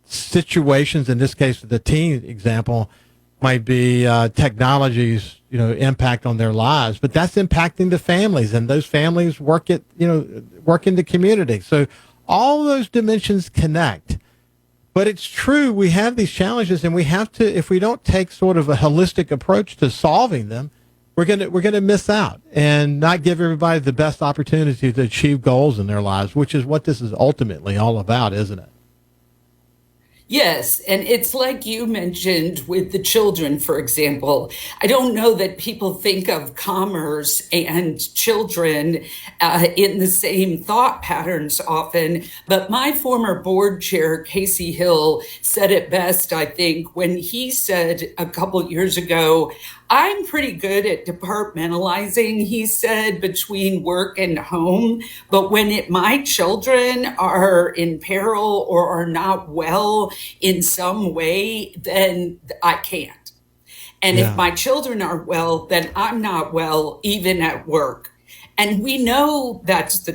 situations, in this case, the teen example, might be technology's impact on their lives, but that's impacting the families, and those families work in the community. So all those dimensions connect. But it's true, we have these challenges, and we have to, if we don't take sort of a holistic approach to solving them, we're gonna miss out and not give everybody the best opportunity to achieve goals in their lives, which is what this is ultimately all about, isn't it? Yes, and it's like you mentioned with the children, for example. I don't know that people think of commerce and children in the same thought patterns often, but my former board chair, Casey Hill, said it best, I think, when he said a couple years ago, I'm pretty good at departmentalizing, he said, between work and home. But when my children are in peril or are not well in some way, then I can't. And if my children are well, then I'm not well, even at work. And we know that's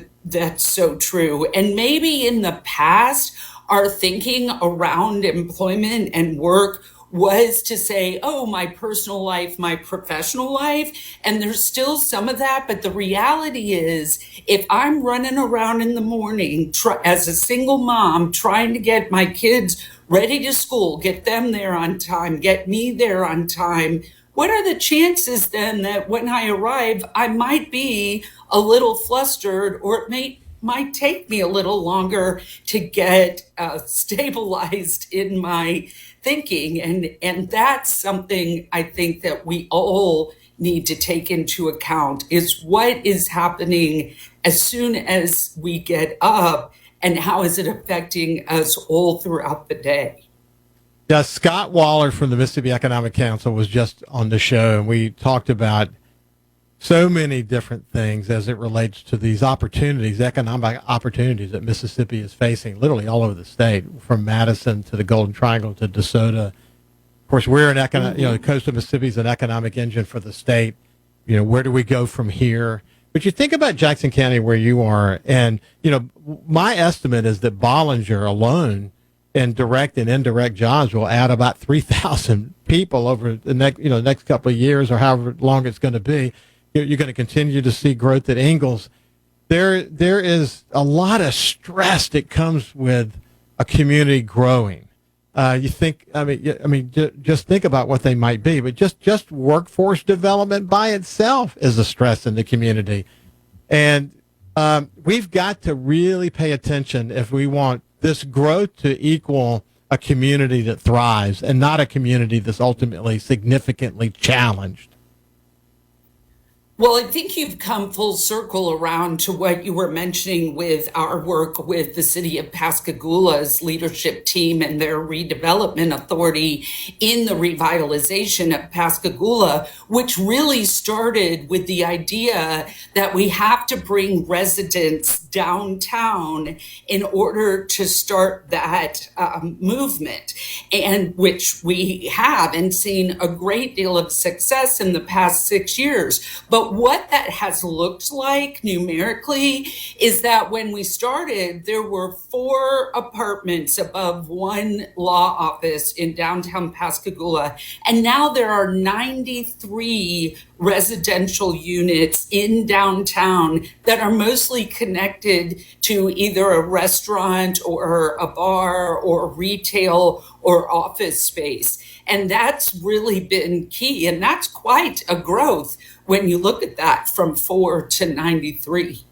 so true. And maybe in the past, our thinking around employment and work was to say, oh, my personal life, my professional life. And there's still some of that. But the reality is, if I'm running around in the morning as a single mom, trying to get my kids ready to school, get them there on time, get me there on time, what are the chances then that when I arrive, I might be a little flustered, or it might take me a little longer to get stabilized in my thinking. And that's something I think that we all need to take into account, is what is happening as soon as we get up and how is it affecting us all throughout the day. Yeah, Scott Waller from the Mississippi Economic Council was just on the show, and we talked about so many different things as it relates to these opportunities, economic opportunities that Mississippi is facing, literally all over the state, from Madison to the Golden Triangle to DeSoto. Of course, we're the coast of Mississippi is an economic engine for the state. Where do we go from here? But you think about Jackson County, where you are, and my estimate is that Bollinger alone, in direct and indirect jobs, will add about 3,000 people over the next couple of years, or however long it's going to be. You're going to continue to see growth at Ingalls. There is a lot of stress that comes with a community growing. Just think about what they might be, but just workforce development by itself is a stress in the community. And we've got to really pay attention if we want this growth to equal a community that thrives and not a community that's ultimately significantly challenged. Well, I think you've come full circle around to what you were mentioning with our work with the city of Pascagoula's leadership team and their redevelopment authority in the revitalization of Pascagoula, which really started with the idea that we have to bring residents downtown in order to start that movement, and which we have and seen a great deal of success in the past 6 years. But what that has looked like numerically is that when we started, there were 4 apartments above one law office in downtown Pascagoula, and now there are 93 residential units in downtown that are mostly connected to either a restaurant or a bar or retail or office space. And that's really been key. And that's quite a growth when you look at that from 4 to 93.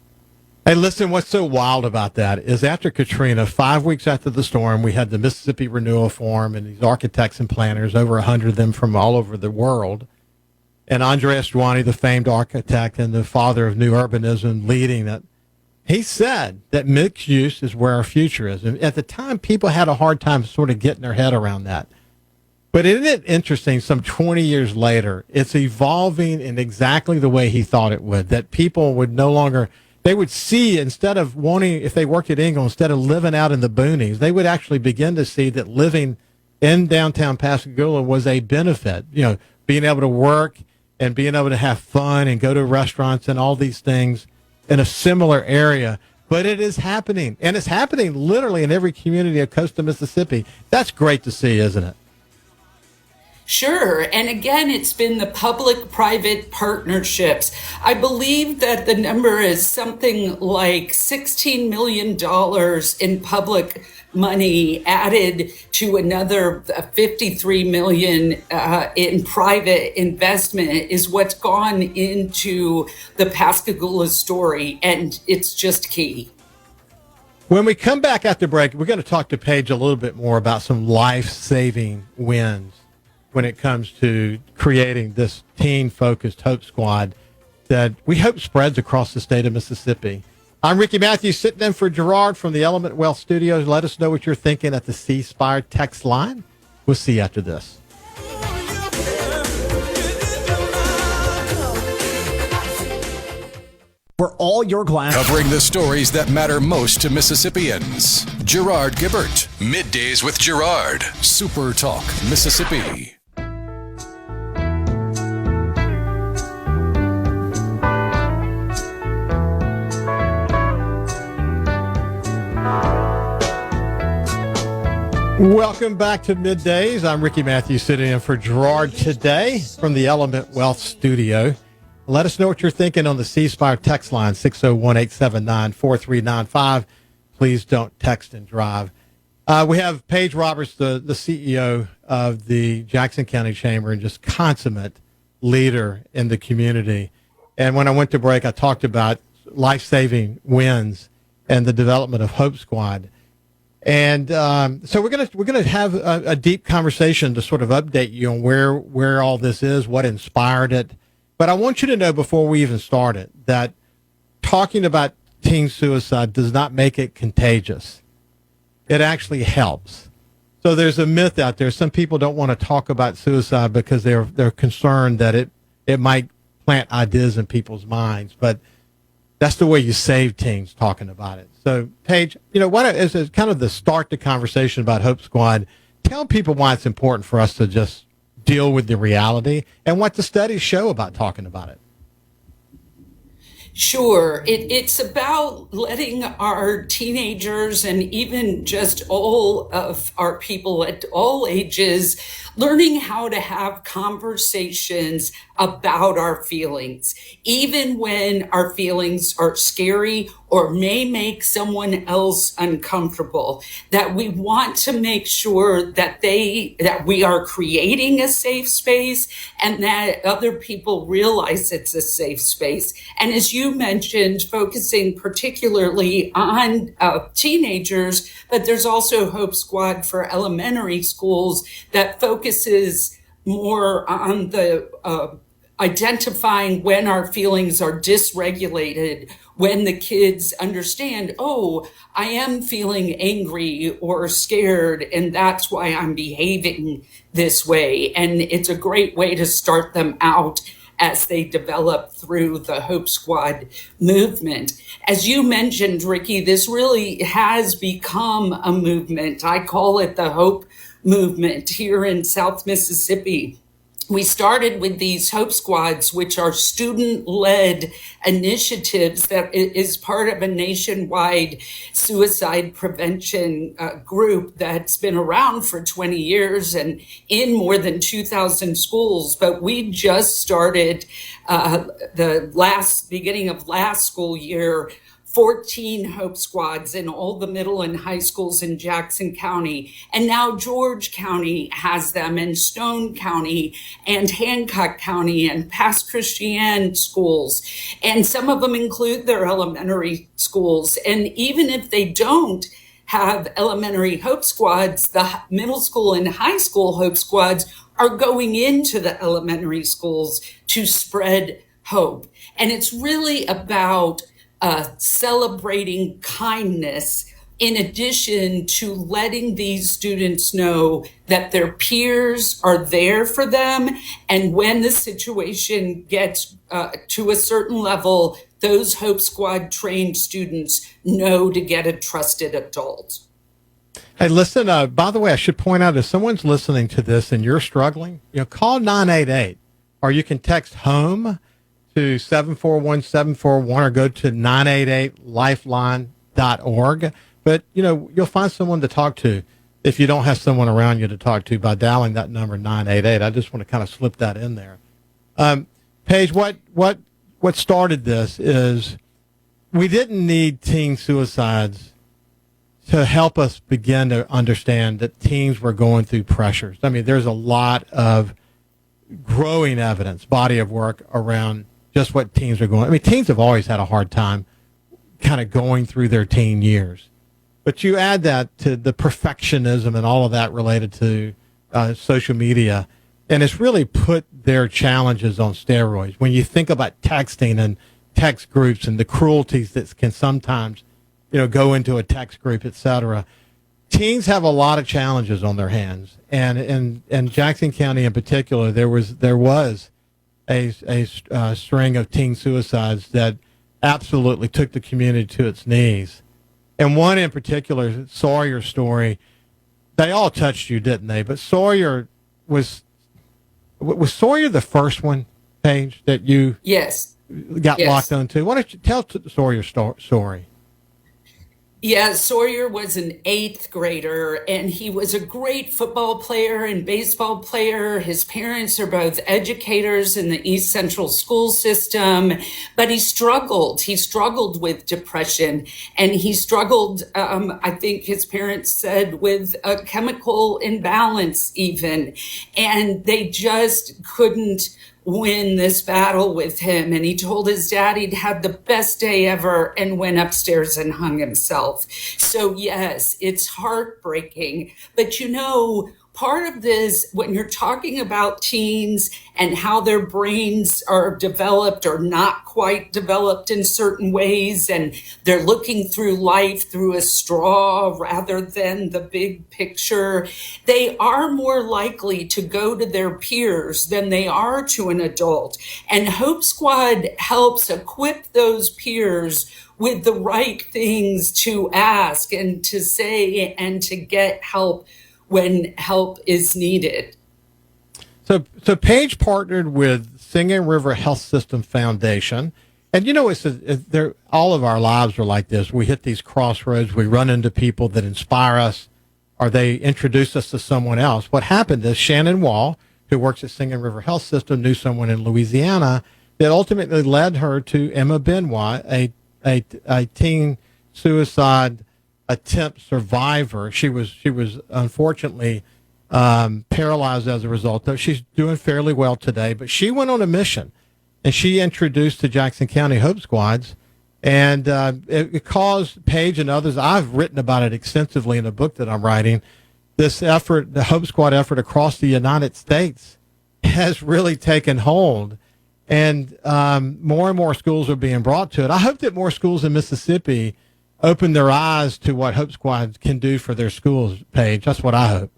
Hey, listen, what's so wild about that is after Katrina, 5 weeks after the storm, we had the Mississippi Renewal Forum and these architects and planners, over 100 of them from all over the world. And Andres Duani, the famed architect and the father of new urbanism, leading it. He said that mixed use is where our future is. And at the time, people had a hard time sort of getting their head around that. But isn't it interesting, some 20 years later, it's evolving in exactly the way he thought it would, that people would no longer, they would see, instead of wanting, if they worked at Ingalls, instead of living out in the boonies, they would actually begin to see that living in downtown Pascagoula was a benefit. Being able to work and being able to have fun and go to restaurants and all these things in a similar area. But it is happening, and it's happening literally in every community of coastal Mississippi. That's great to see, isn't it? Sure. And again, it's been the public-private partnerships. I believe that the number is something like $16 million in public money added to another $53 million in private investment is what's gone into the Pascagoula story. And it's just key. When we come back after break, we're going to talk to Paige a little bit more about some life-saving wins when it comes to creating this teen-focused Hope Squad that we hope spreads across the state of Mississippi. I'm Ricky Mathews, sitting in for Gerard from the Element Wealth Studios. Let us know what you're thinking at the C Spire text line. We'll see you after this. For all your glass. Covering the stories that matter most to Mississippians. Gerard Gibert. Middays with Gerard. SuperTalk, Mississippi. Welcome back to Middays. I'm Ricky Mathews, sitting in for Gerard today from the Element Wealth Studio. Let us know what you're thinking on the C Spire text line, 601-879-4395. Please don't text and drive. We have Paige Roberts, the CEO of the Jackson County Chamber, and just consummate leader in the community. And when I went to break, I talked about life-saving wins and the development of Hope Squad. And so we're gonna have a deep conversation to sort of update you on where all this is, what inspired it. But I want you to know before we even start it that talking about teen suicide does not make it contagious. It actually helps. So there's a myth out there. Some people don't want to talk about suicide because they're concerned that it might plant ideas in people's minds. But that's the way you save teens, talking about it. So, Paige, as kind of the start the conversation about Hope Squad, tell people why it's important for us to just deal with the reality and what the studies show about talking about it. Sure. It's about letting our teenagers and even just all of our people at all ages learning how to have conversations about our feelings, even when our feelings are scary or may make someone else uncomfortable, that we want to make sure that we are creating a safe space and that other people realize it's a safe space. And as you mentioned, focusing particularly on teenagers, but there's also Hope Squad for elementary schools that focuses more on the identifying when our feelings are dysregulated, when the kids understand, oh, I am feeling angry or scared, and that's why I'm behaving this way. And it's a great way to start them out as they develop through the Hope Squad movement. As you mentioned, Ricky, this really has become a movement. I call it the Hope movement here in South Mississippi. We started with these Hope Squads, which are student-led initiatives that is part of a nationwide suicide prevention group that's been around for 20 years and in more than 2,000 schools. But we just started the beginning of last school year 14 Hope Squads in all the middle and high schools in Jackson County. And now George County has them, and Stone County and Hancock County and Pass Christian schools. And some of them include their elementary schools. And even if they don't have elementary Hope Squads, the middle school and high school Hope Squads are going into the elementary schools to spread hope. And it's really about celebrating kindness, in addition to letting these students know that their peers are there for them. And when the situation gets to a certain level, those Hope Squad trained students know to get a trusted adult. Hey, listen, by the way, I should point out, if someone's listening to this and you're struggling, call 988, or you can text HOME to 741-741 or go to 988lifeline.org. But, you'll find someone to talk to if you don't have someone around you to talk to by dialing that number 988. I just want to kind of slip that in there. Paige, what started this is we didn't need teen suicides to help us begin to understand that teens were going through pressures. I mean, there's a lot of growing evidence, body of work around just what teens are going. I mean, teens have always had a hard time kind of going through their teen years. But you add that to the perfectionism and all of that related to social media, and it's really put their challenges on steroids. When you think about texting and text groups and the cruelties that can sometimes, go into a text group, et cetera, teens have a lot of challenges on their hands. And in Jackson County in particular, there was a string of teen suicides that absolutely took the community to its knees. And one in particular, Sawyer's story, they all touched you, didn't they? But Sawyer was Sawyer the first one, Paige, that you got locked onto? Why don't you tell Sawyer's story? Yeah, Sawyer was an 8th grader, and he was a great football player and baseball player. His parents are both educators in the East Central school system, but he struggled. He struggled with depression, and he struggled, I think his parents said, with a chemical imbalance even, and they just couldn't win this battle with him. And he told his dad he'd had the best day ever and went upstairs and hung himself. So yes, it's heartbreaking. But part of this, when you're talking about teens and how their brains are developed or not quite developed in certain ways, and they're looking through life through a straw rather than the big picture, they are more likely to go to their peers than they are to an adult. And Hope Squad helps equip those peers with the right things to ask and to say and to get help when help is needed. So Paige partnered with Singing River Health System Foundation. And, all of our lives are like this. We hit these crossroads. We run into people that inspire us, or they introduce us to someone else. What happened is Shannon Wall, who works at Singing River Health System, knew someone in Louisiana that ultimately led her to Emma Benoit, a teen suicide attempt survivor. She was unfortunately paralyzed as a result, though she's doing fairly well today. But she went on a mission, and she introduced to Jackson County Hope Squads, and it caused Paige and others. I've written about it extensively in a book that I'm writing. This effort, the Hope Squad effort across the United States, has really taken hold, and more and more schools are being brought to it. I hope that more schools in Mississippi open their eyes to what Hope Squad can do for their schools, Paige. That's what I hope.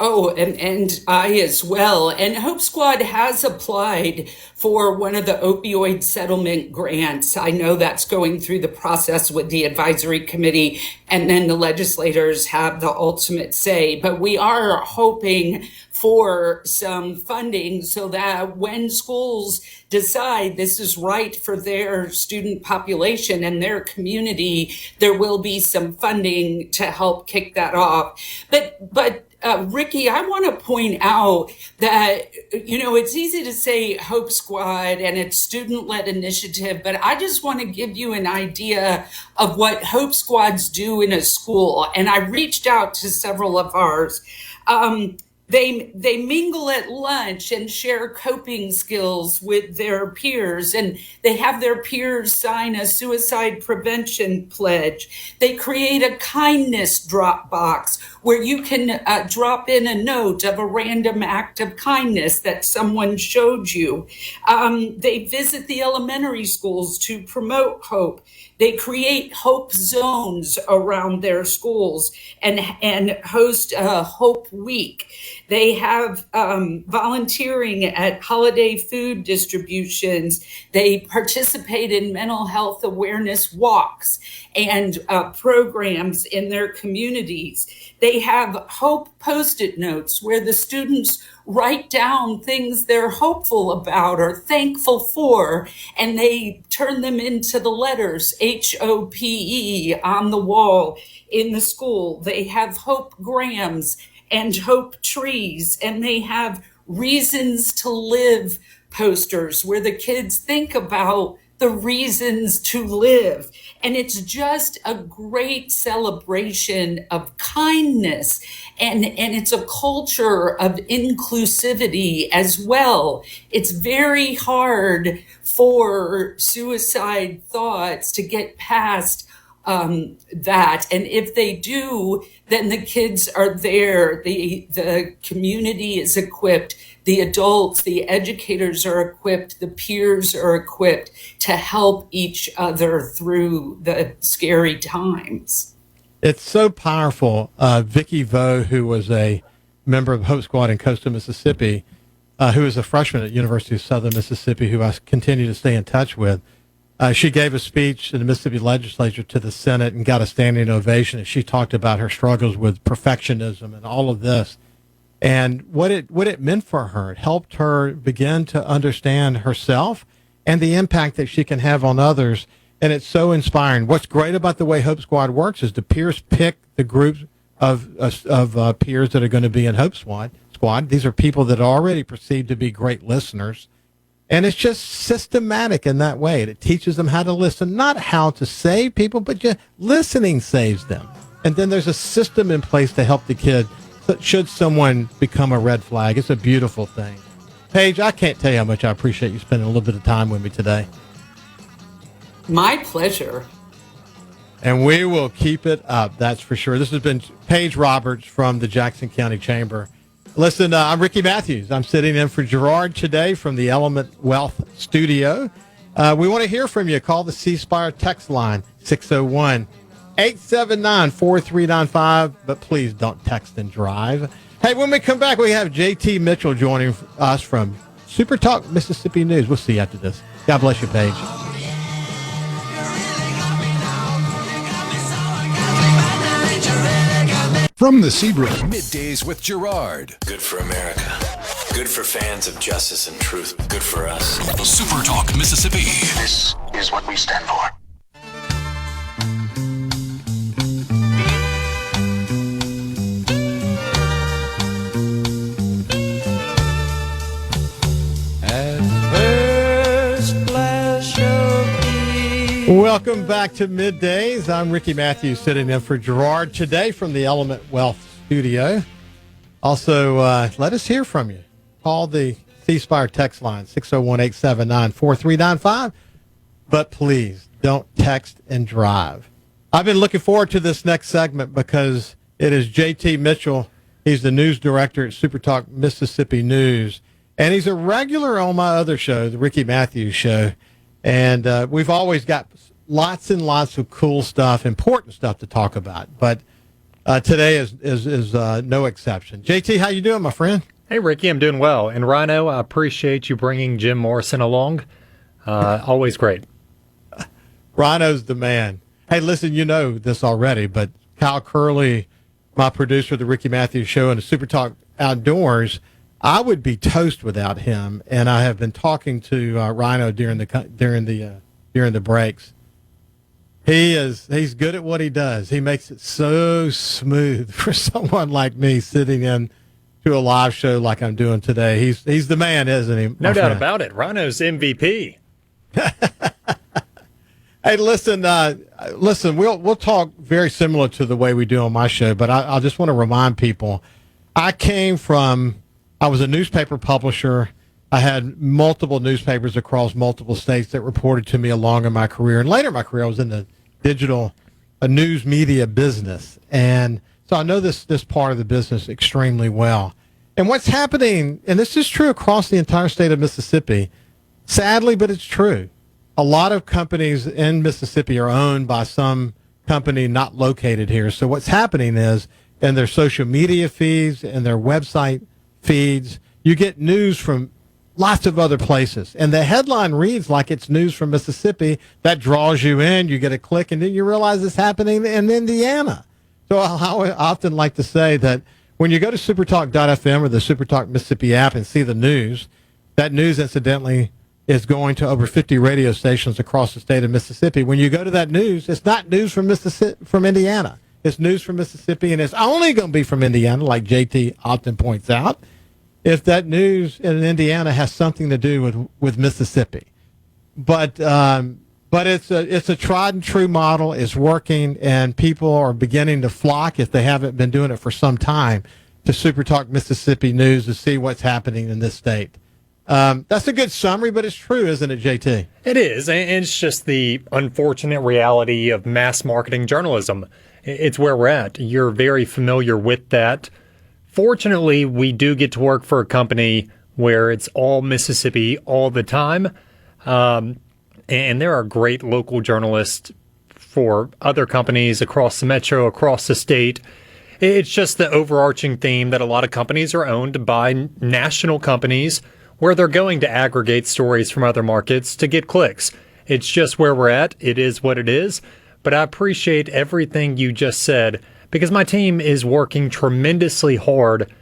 Oh, and I as well. And Hope Squad has applied for one of the opioid settlement grants. I know that's going through the process with the advisory committee, and then the legislators have the ultimate say. But we are hoping for some funding so that when schools decide this is right for their student population and their community, there will be some funding to help kick that off. But Ricky, I want to point out that, it's easy to say Hope Squad and it's student-led initiative, but I just want to give you an idea of what Hope Squads do in a school. And I reached out to several of ours. They mingle at lunch and share coping skills with their peers, and they have their peers sign a suicide prevention pledge. They create a kindness drop box where you can drop in a note of a random act of kindness that someone showed you. They visit the elementary schools to promote hope. They create hope zones around their schools and host a Hope Week. They have volunteering at holiday food distributions. They participate in mental health awareness walks and programs in their communities. They have hope Post-it notes where the students write down things they're hopeful about or thankful for, and they turn them into the letters HOPE on the wall in the school. They have hope grams and hope trees, and they have reasons to live posters where the kids think about the reasons to live. And it's just a great celebration of kindness. And it's a culture of inclusivity as well. It's very hard for suicide thoughts to get past that. And if they do, then the kids are there. The community is equipped. The adults, the educators are equipped. The peers are equipped to help each other through the scary times. It's so powerful. Vicki Vo, who was a member of Hope Squad in Coastal Mississippi, who is a freshman at University of Southern Mississippi, who I continue to stay in touch with, she gave a speech in the Mississippi legislature to the Senate and got a standing ovation. And she talked about her struggles with perfectionism and all of this. And what it meant for her, it helped her begin to understand herself and the impact that she can have on others. And it's so inspiring. What's great about the way Hope Squad works is the peers pick the groups of peers that are going to be in Hope Squad. These are people that are already perceived to be great listeners. And it's just systematic in that way. It teaches them how to listen, not how to save people, but just listening saves them. And then there's a system in place to help the kid should someone become a red flag. It's a beautiful thing. Paige, I can't tell you how much I appreciate you spending a little bit of time with me today. My pleasure. And we will keep it up, that's for sure. This has been Paige Roberts from the Jackson County Chamber. Listen, I'm Ricky Mathews. I'm sitting in for Gerard today from the Element Wealth Studio. We want to hear from you. Call the C Spire text line, 601-879-4395, but please don't text and drive. Hey, when we come back, we have JT Mitchell joining us from SuperTalk Mississippi News. We'll see you after this. God bless you, Paige. From the Seabrook, Middays with Gerard. Good for America. Good for fans of justice and truth. Good for us. SuperTalk Mississippi. This is what we stand for. Welcome back to Middays. I'm Ricky Mathews sitting in for Gerard today from the Element Wealth Studio. Also, let us hear from you. Call the C Spire text line, 601-879-4395. But please don't text and drive. I've been looking forward to this next segment because it is JT Mitchell. He's the news director at SuperTalk Mississippi News. And he's a regular on my other show, the Ricky Mathews Show. And we've always got lots and lots of cool stuff, important stuff to talk about. But today is no exception. JT, how you doing, my friend? Hey, Ricky, I'm doing well. And Rhino, I appreciate you bringing Jim Morrison along. Always great. Rhino's the man. Hey, listen, you know this already, but Kyle Curley, my producer of the Ricky Mathews Show and the SuperTalk Outdoors, I would be toast without him. And I have been talking to Rhino during the breaks. He's good at what he does. He makes it so smooth for someone like me sitting in to a live show like I'm doing today. He's the man, isn't he? No doubt about it. Rhino's MVP. Hey, listen. We'll talk very similar to the way we do on my show, but I just want to remind people, I was a newspaper publisher. I had multiple newspapers across multiple states that reported to me along in my career. And later in my career, I was in the digital news media business. And so I know this part of the business extremely well. And what's happening, and this is true across the entire state of Mississippi, sadly, but it's true. A lot of companies in Mississippi are owned by some company not located here. So what's happening is in their social media feeds and their website feeds, you get news from lots of other places. And the headline reads like it's news from Mississippi. That draws you in. You get a click, and then you realize it's happening in Indiana. So I often like to say that when you go to supertalk.fm or the SuperTalk Mississippi app and see the news, that news, incidentally, is going to over 50 radio stations across the state of Mississippi. When you go to that news, it's not news from Indiana. It's news from Mississippi, and it's only going to be from Indiana, like JT often points out, if that news in Indiana has something to do with Mississippi. But it's a tried and true model. It's working, and people are beginning to flock, if they haven't been doing it for some time, to SuperTalk Mississippi News to see what's happening in this state. That's a good summary, but it's true, isn't it, JT? It is, and it's just the unfortunate reality of mass marketing journalism. It's where we're at. You're very familiar with that. Fortunately, we do get to work for a company where it's all Mississippi all the time. And there are great local journalists for other companies across the metro, across the state. It's just the overarching theme that a lot of companies are owned by national companies where they're going to aggregate stories from other markets to get clicks. It's just where we're at. It is what it is. But I appreciate everything you just said, because my team is working tremendously hard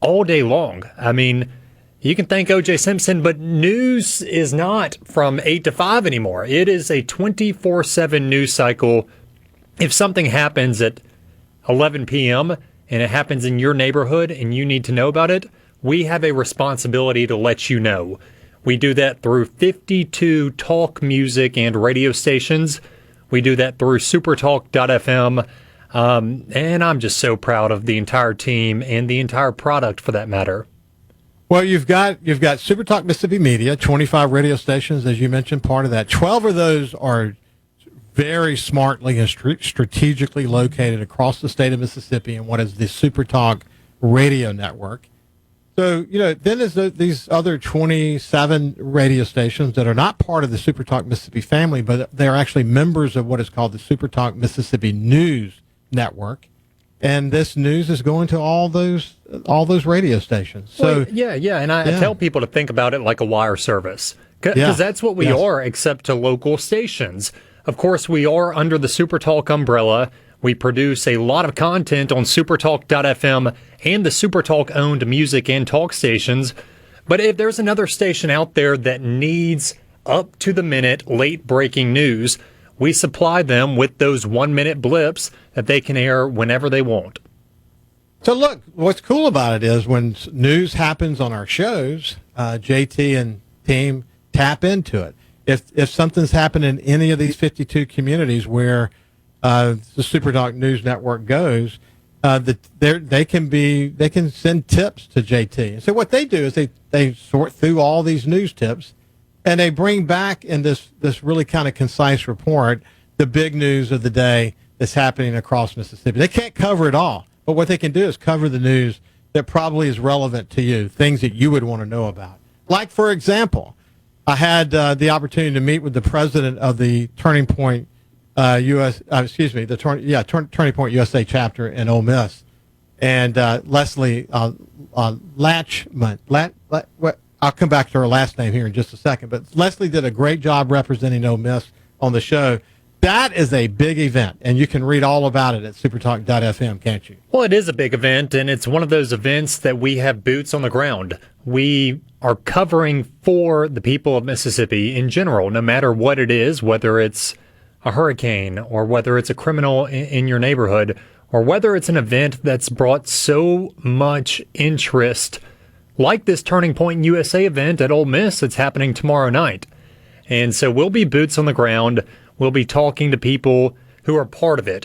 all day long. I mean, you can thank O.J. Simpson, but news is not from 8 to 5 anymore. It is a 24/7 news cycle. If something happens at 11 p.m. and it happens in your neighborhood and you need to know about it, we have a responsibility to let you know. We do that through 52 talk music and radio stations. We do that through supertalk.fm. And I'm just so proud of the entire team and the entire product for that matter. Well, you've got SuperTalk Mississippi Media, 25 radio stations, as you mentioned, part of that. 12 of those are very smartly and strategically located across the state of Mississippi in what is the SuperTalk radio network. So, then there's these other 27 radio stations that are not part of the SuperTalk Mississippi family, but they're actually members of what is called the SuperTalk Mississippi News Network. And this news is going to all those radio stations. So and I tell people to think about it like a wire service, because that's what we are, except to local stations. Of course, we are under the SuperTalk umbrella. We produce a lot of content on SuperTalk.fm and the SuperTalk-owned music and talk stations. But if there's another station out there that needs up-to-the-minute, late-breaking news, we supply them with those 1-minute blips that they can air whenever they want. So look, what's cool about it is when news happens on our shows, JT and team tap into it. If something's happened in any of these 52 communities where the SuperTalk News Network goes, they can send tips to JT. And so what they do is they sort through all these news tips, and they bring back in this really kind of concise report the big news of the day that's happening across Mississippi. They can't cover it all, but what they can do is cover the news that probably is relevant to you, things that you would want to know about. Like, for example, I had the opportunity to meet with the president of the Turning Point Turning Point USA chapter in Ole Miss, and Leslie Latchman. I'll come back to her last name here in just a second, but Leslie did a great job representing Ole Miss on the show. That is a big event, and you can read all about it at supertalk.fm, can't you? Well, it is a big event, and it's one of those events that we have boots on the ground. We are covering for the people of Mississippi in general, no matter what it is, whether it's a hurricane or whether it's a criminal in your neighborhood or whether it's an event that's brought so much interest like this Turning Point USA event at Ole Miss that's happening tomorrow night. And so we'll be boots on the ground. We'll be talking to people who are part of it,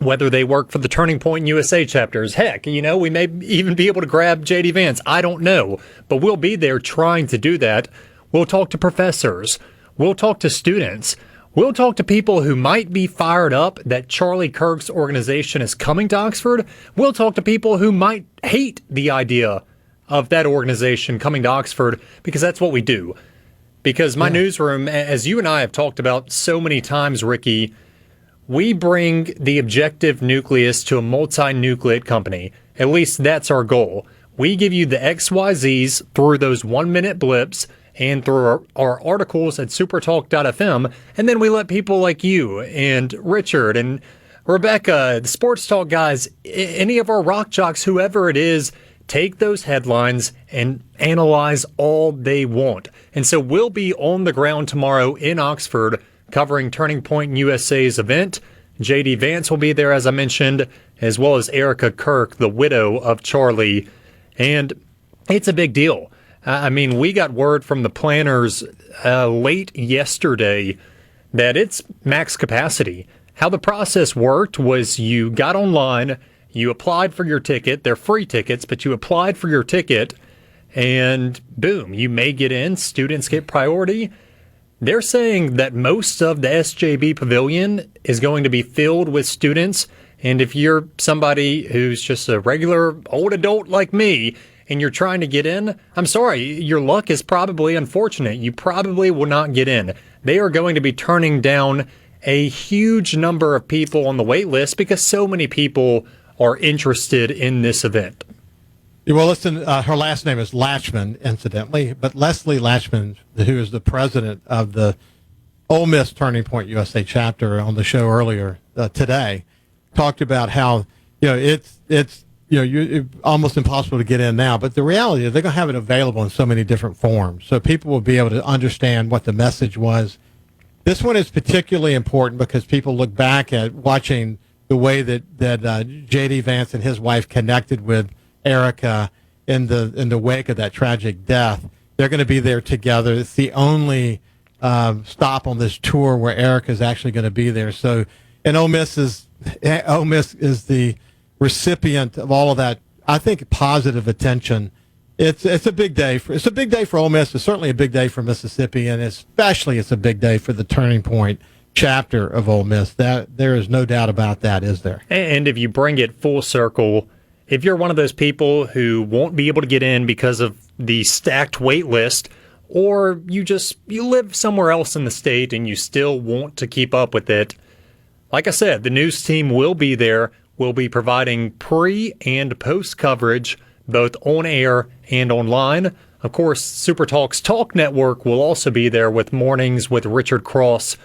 whether they work for the Turning Point USA chapters. Heck, we may even be able to grab J.D. Vance. I don't know. But we'll be there trying to do that. We'll talk to professors. We'll talk to students. We'll talk to people who might be fired up that Charlie Kirk's organization is coming to Oxford. We'll talk to people who might hate the idea of that organization coming to Oxford, because that's what we do. Because my newsroom, as you and I have talked about so many times, Ricky, we bring the objective nucleus to a multi-nucleate company. At least that's our goal. We give you the XYZs through those 1-minute blips and through our articles at supertalk.fm, and then we let people like you and Richard and Rebecca, the Sports Talk guys, any of our rock jocks, whoever it is, take those headlines and analyze all they want. And so we'll be on the ground tomorrow in Oxford covering Turning Point USA's event. J.D. Vance will be there, as I mentioned, as well as Erica Kirk, the widow of Charlie. And it's a big deal. We got word from the planners late yesterday that it's max capacity. How the process worked was you got online, you applied for your ticket. They're free tickets, but you applied for your ticket, and boom, you may get in. Students get priority. They're saying that most of the SJB pavilion is going to be filled with students, and if you're somebody who's just a regular old adult like me and you're trying to get in, I'm sorry, your luck is probably unfortunate. You probably will not get in. They are going to be turning down a huge number of people on the wait list because so many people are interested in this event. Well, listen, her last name is Latchman, incidentally, but Leslie Latchman, who is the president of the Ole Miss Turning Point USA chapter on the show earlier today, talked about how, it's almost impossible to get in now, but the reality is they're going to have it available in so many different forms, so people will be able to understand what the message was. This one is particularly important because people look back at watching the way that J.D. Vance and his wife connected with Erica in the wake of that tragic death. They're going to be there together. It's the only stop on this tour where Erica is actually going to be there. So, and Ole Miss is the recipient of all of that, I think, positive attention It's a big day for Ole Miss. It's certainly a big day for Mississippi, and especially it's a big day for the Turning Point chapter of Ole Miss. That there is no doubt about that, is there? And if you bring it full circle, if you're one of those people who won't be able to get in because of the stacked wait list, or you live somewhere else in the state and you still want to keep up with it, like I said, the news team will be there. We'll be providing pre and post coverage, both on air and online. Of course, SuperTalk's Talk Network will also be there with Mornings with Richard Cross,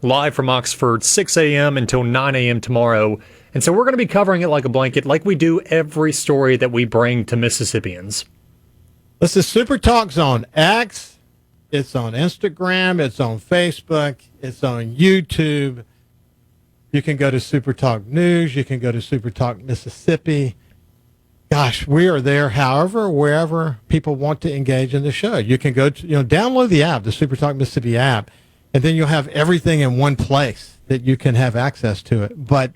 live from Oxford, 6 a.m. until 9 a.m. tomorrow. And so we're going to be covering it like a blanket, like we do every story that we bring to Mississippians. Listen, SuperTalk's on X, it's on Instagram, it's on Facebook, it's on YouTube. You can go to SuperTalk News, you can go to SuperTalk Mississippi. Gosh, we are there wherever people want to engage in the show. You can go to, download the app, the SuperTalk Mississippi app, and then you'll have everything in one place that you can have access to it. But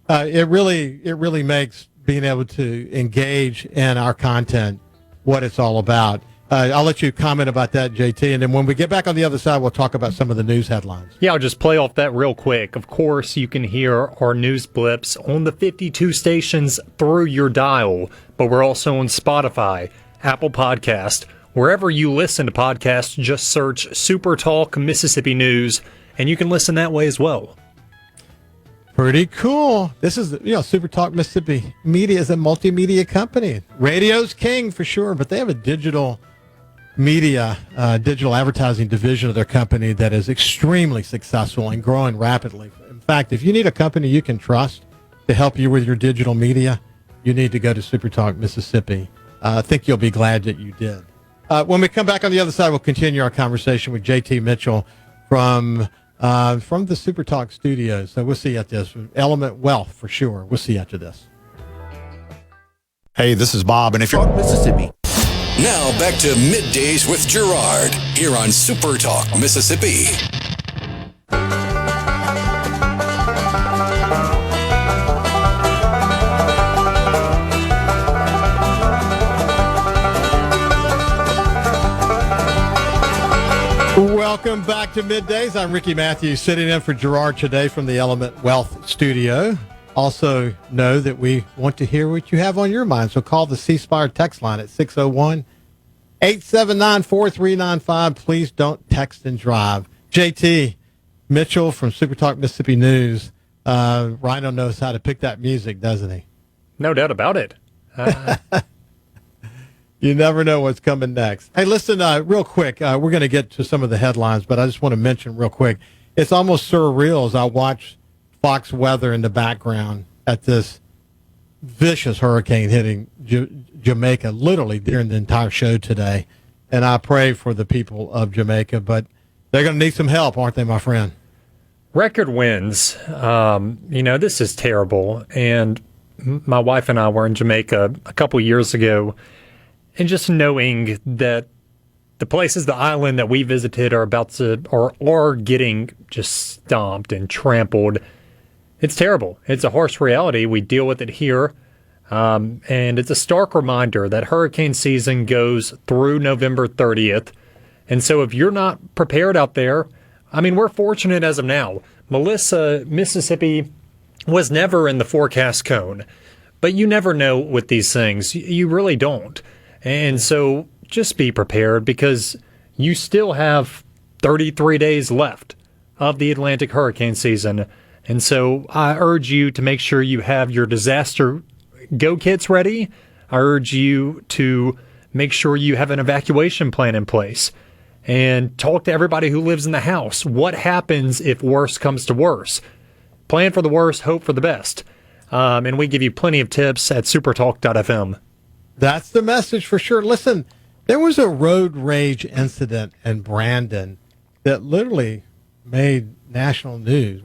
it really makes being able to engage in our content what it's all about. I'll let you comment about that, JT, and then when we get back on the other side, we'll talk about some of the news headlines. Yeah, I'll just play off that real quick. Of course, you can hear our news blips on the 52 stations through your dial, but we're also on Spotify, Apple Podcast, wherever you listen to podcasts. Just search SuperTalk Mississippi News, and you can listen that way as well. Pretty cool. This is, SuperTalk Mississippi Media is a multimedia company. Radio's king for sure, but they have a digital media, digital advertising division of their company that is extremely successful and growing rapidly. In fact, if you need a company you can trust to help you with your digital media, you need to go to SuperTalk Mississippi. I think you'll be glad that you did. When we come back on the other side, we'll continue our conversation with JT Mitchell from the SuperTalk studios. So we'll see you at this. Element Wealth for sure. We'll see you after this. Hey, this is Bob, and if you're Mississippi. Now back to Middays with Gerard here on SuperTalk Mississippi. Welcome back to Middays. I'm Ricky Mathews, sitting in for Gerard today from the Element Wealth studio. Also know that we want to hear what you have on your mind, so call the C-Spire text line at 601-879-4395. Please don't text and drive. JT Mitchell from SuperTalk Mississippi News. Rhino knows how to pick that music, doesn't he? No doubt about it. You never know what's coming next. Hey, listen, real quick, we're going to get to some of the headlines, but I just want to mention real quick, it's almost surreal as I watch Fox weather in the background at this vicious hurricane hitting Jamaica literally during the entire show today. And I pray for the people of Jamaica, but they're going to need some help, aren't they, my friend? Record winds. This is terrible. And my wife and I were in Jamaica a couple years ago, and just knowing that the places, the island that we visited are getting just stomped and trampled. It's terrible. It's a harsh reality. We deal with it here. And it's a stark reminder that hurricane season goes through November 30th. And so if you're not prepared out there, we're fortunate as of now. Melissa, Mississippi was never in the forecast cone. But you never know with these things. You really don't. And so just be prepared, because you still have 33 days left of the Atlantic hurricane season. And so I urge you to make sure you have your disaster go kits ready. I urge you to make sure you have an evacuation plan in place, and talk to everybody who lives in the house. What happens if worse comes to worse? Plan for the worst, hope for the best. And we give you plenty of tips at supertalk.fm. That's the message for sure. Listen, there was a road rage incident in Brandon that literally made national news.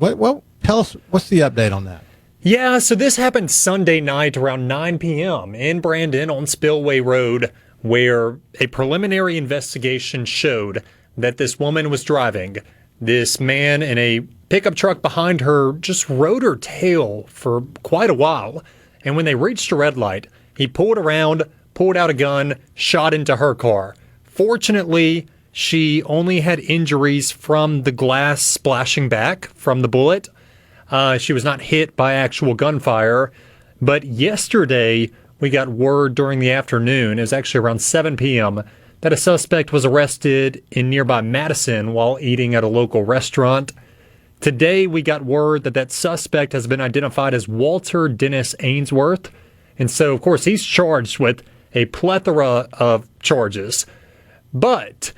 Tell us, what's the update on that? Yeah, so this happened Sunday night around 9 p.m. in Brandon on Spillway Road, where a preliminary investigation showed that this woman was driving. This man in a pickup truck behind her just rode her tail for quite a while. And when they reached a red light, he pulled around, pulled out a gun, shot into her car. Fortunately, she only had injuries from the glass splashing back from the bullet. She was not hit by actual gunfire. But yesterday, we got word during the afternoon, it was actually around 7 p.m., that a suspect was arrested in nearby Madison while eating at a local restaurant. Today, we got word that that suspect has been identified as Walter Dennis Ainsworth. And so, of course, he's charged with a plethora of charges. But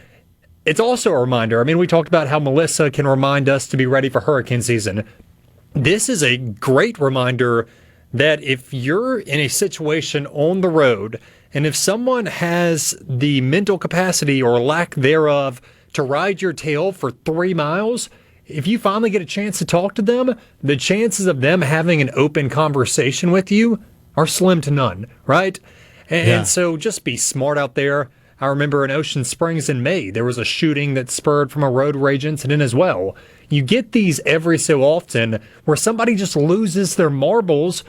it's also a reminder. I mean, we talked about how Melissa can remind us to be ready for hurricane season. This is a great reminder that if you're in a situation on the road, and if someone has the mental capacity or lack thereof to ride your tail for 3 miles, if you finally get a chance to talk to them, the chances of them having an open conversation with you are slim to none, right? And so just be smart out there. I remember in Ocean Springs in May, there was a shooting that spurred from a road rage incident as well. You get these every so often where somebody just loses their marbles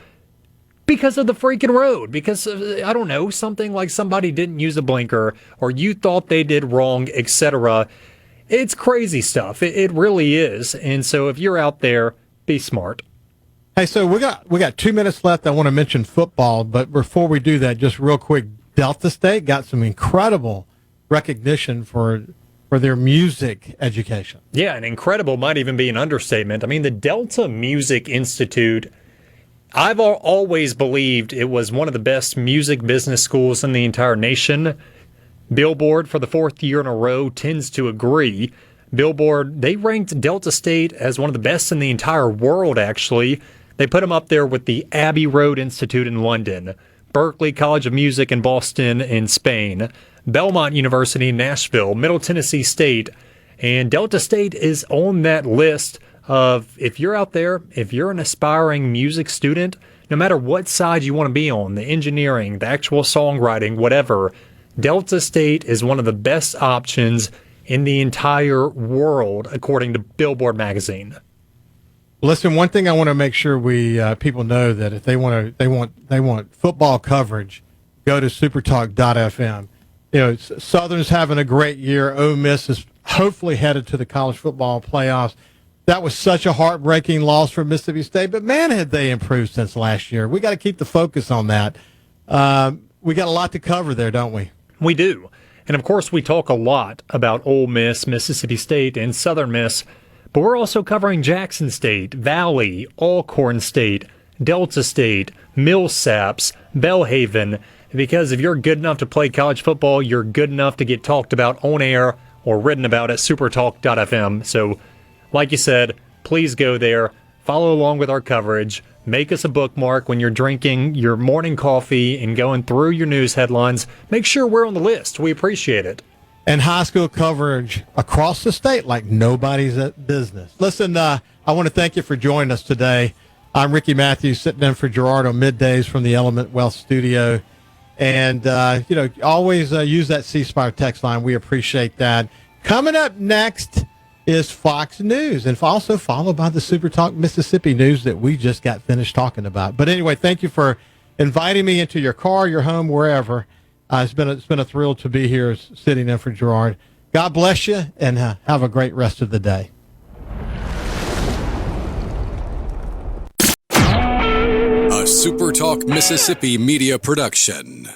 because of the freaking road, because, I don't know, something like somebody didn't use a blinker or you thought they did wrong, etc. It's crazy stuff. It really is. And so if you're out there, be smart. Hey, so we got 2 minutes left. I want to mention football, but before we do that, just real quick, Delta State got some incredible recognition for their music education. Yeah, and incredible might even be an understatement. I mean, the Delta Music Institute, I've always believed it was one of the best music business schools in the entire nation. Billboard, for the 4th year in a row, tends to agree. Billboard, they ranked Delta State as one of the best in the entire world, actually. They put them up there with the Abbey Road Institute in London, Berklee College of Music in Boston in Spain, Belmont University in Nashville, Middle Tennessee State, and Delta State is on that list of, if you're out there, if you're an aspiring music student, no matter what side you want to be on, the engineering, the actual songwriting, whatever, Delta State is one of the best options in the entire world, according to Billboard magazine. Listen, one thing I want to make sure we people know that if they want football coverage, go to SuperTalk.fm. You know, Southern's having a great year. Ole Miss is hopefully headed to the college football playoffs. That was such a heartbreaking loss for Mississippi State, but man, had they improved since last year. We got to keep the focus on that. We got a lot to cover there, don't we? We do. And of course, we talk a lot about Ole Miss, Mississippi State, and Southern Miss, but we're also covering Jackson State, Valley, Alcorn State, Delta State, Millsaps, Belhaven, because if you're good enough to play college football, you're good enough to get talked about on air or written about at supertalk.fm. So, like you said, please go there, follow along with our coverage, make us a bookmark when you're drinking your morning coffee and going through your news headlines. Make sure we're on the list. We appreciate it. And high school coverage across the state like nobody's at business. Listen, I want to thank you for joining us today. I'm Ricky Mathews, sitting in for Gerard on Middays from the Element Wealth Studio. And, always use that C-Spire text line. We appreciate that. Coming up next is Fox News, and also followed by the Super Talk Mississippi news that we just got finished talking about. But anyway, thank you for inviting me into your car, your home, wherever. It's been a thrill to be here sitting in for Gerard. God bless you, and have a great rest of the day. A SuperTalk Mississippi media production.